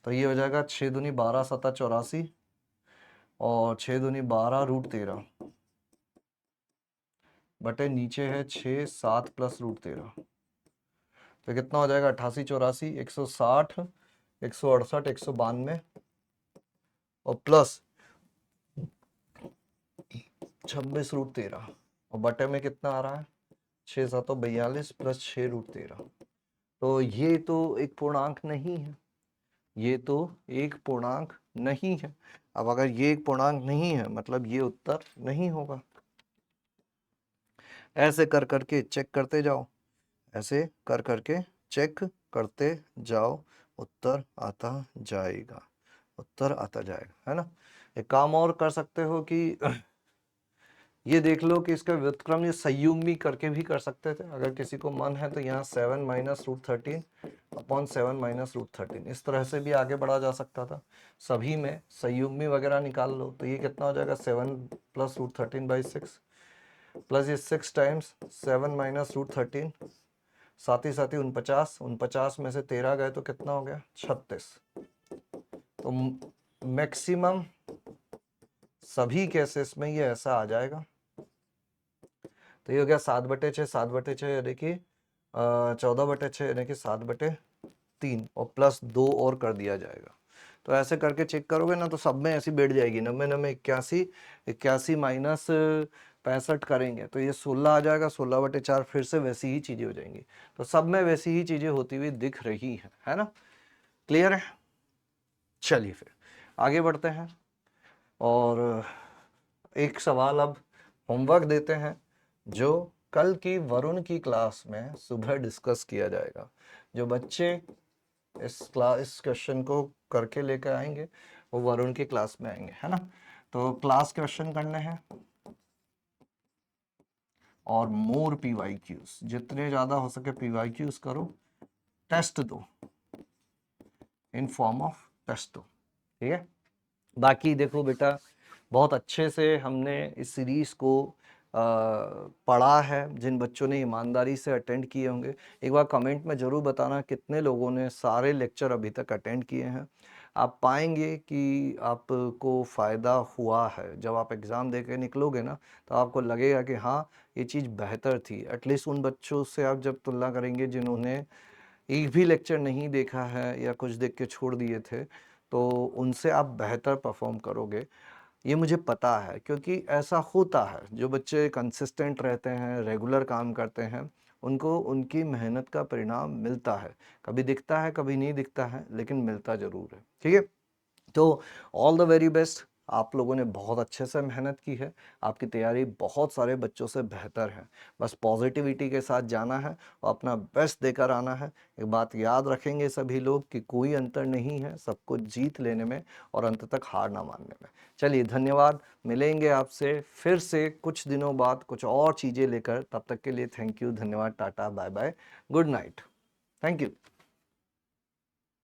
Speaker 1: तो ये हो जाएगा 6 दूनी 12 7 84 और 6 दूनी 12√13 बटे नीचे है 6 7 प्लस √13, तो कितना हो जाएगा 88 84 160 168 192 और प्लस 26√13 और बटे में कितना आ रहा है 6 7 42 प्लस 6√13। तो ये तो एक पूर्णांक नहीं है, ये तो एक पूर्णांक नहीं है। अब अगर ये एक पूर्णांक नहीं है मतलब ये उत्तर नहीं होगा। ऐसे कर करके चेक करते जाओ, ऐसे कर करके चेक करते जाओ, उत्तर आता जाएगा, उत्तर आता जाएगा, है ना। एक काम और कर सकते हो कि ये देख लो कि इसका व्युत्क्रम ये संयुग्मी करके भी कर सकते थे, अगर किसी को मन है तो यहाँ 7 माइनस √13/7 माइनस √13 इस तरह से भी आगे बढ़ा जा सकता था। सभी में संयुग्मी वगैरह निकाल लो तो ये कितना हो जाएगा 7 प्लस √13/6 प्लस ये 6 टाइम्स 7 माइनस √13, साथ ही 49 में से 13 गए तो कितना हो गया 36। तो मैक्सिमम सभी केसेस में ये ऐसा आ जाएगा। तो ये हो गया 7/6, 7/6 यानी कि 14/6 यानी कि 7/3 और प्लस 2 और कर दिया जाएगा। तो ऐसे करके चेक करोगे ना तो सब में ऐसी बैठ जाएगी 90 91 81 81 माइनस 65 करेंगे तो ये 16 आ जाएगा, 16/4 फिर से वैसी ही चीज़ें हो जाएंगी। तो सब में वैसी ही चीज़ें होती हुई दिख रही हैं, है ना? क्लियर है? चलिए फिर आगे बढ़ते हैं और एक सवाल अब होमवर्क देते हैं जो कल की वरुण की क्लास में सुबह डिस्कस किया जाएगा। जो बच्चे इस क्वेश्चन को करके लेकर आएंगे वो वरुण की क्लास में आएंगे, है ना? तो क्लास क्वेश्चन करने हैं और मोर PYQs, जितने ज्यादा हो सके PYQs करो, टेस्ट दो, इन फॉर्म ऑफ टेस्ट दो, ठीक है? बाकी देखो बेटा, बहुत अच्छे से हमने इस सीरीज को पढ़ा है। जिन बच्चों ने ईमानदारी से अटेंड किए होंगे, एक बार कमेंट में ज़रूर बताना कितने लोगों ने सारे लेक्चर अभी तक अटेंड किए हैं। आप पाएंगे कि आपको फ़ायदा हुआ है। जब आप एग्ज़ाम दे के निकलोगे ना, तो आपको लगेगा कि हाँ, ये चीज़ बेहतर थी। एटलीस्ट उन बच्चों से आप जब तुलना करेंगे जिन्होंने एक भी लेक्चर नहीं देखा है या कुछ देख के छोड़ दिए थे, तो उनसे आप बेहतर परफॉर्म करोगे, ये मुझे पता है। क्योंकि ऐसा होता है, जो बच्चे कंसिस्टेंट रहते हैं, रेगुलर काम करते हैं, उनको उनकी मेहनत का परिणाम मिलता है। कभी दिखता है, कभी नहीं दिखता है, लेकिन मिलता ज़रूर है, ठीक है? तो ऑल द वेरी बेस्ट। आप लोगों ने बहुत अच्छे से मेहनत की है, आपकी तैयारी बहुत सारे बच्चों से बेहतर है। बस पॉजिटिविटी के साथ जाना है और अपना बेस्ट देकर आना है। एक बात याद रखेंगे सभी लोग कि कोई अंतर नहीं है सबको जीत लेने में और अंत तक हार ना मानने में। चलिए, धन्यवाद। मिलेंगे आपसे फिर से कुछ दिनों बाद कुछ और चीज़ें लेकर। तब तक के लिए थैंक यू, धन्यवाद, tata, bye bye, good night, thank you.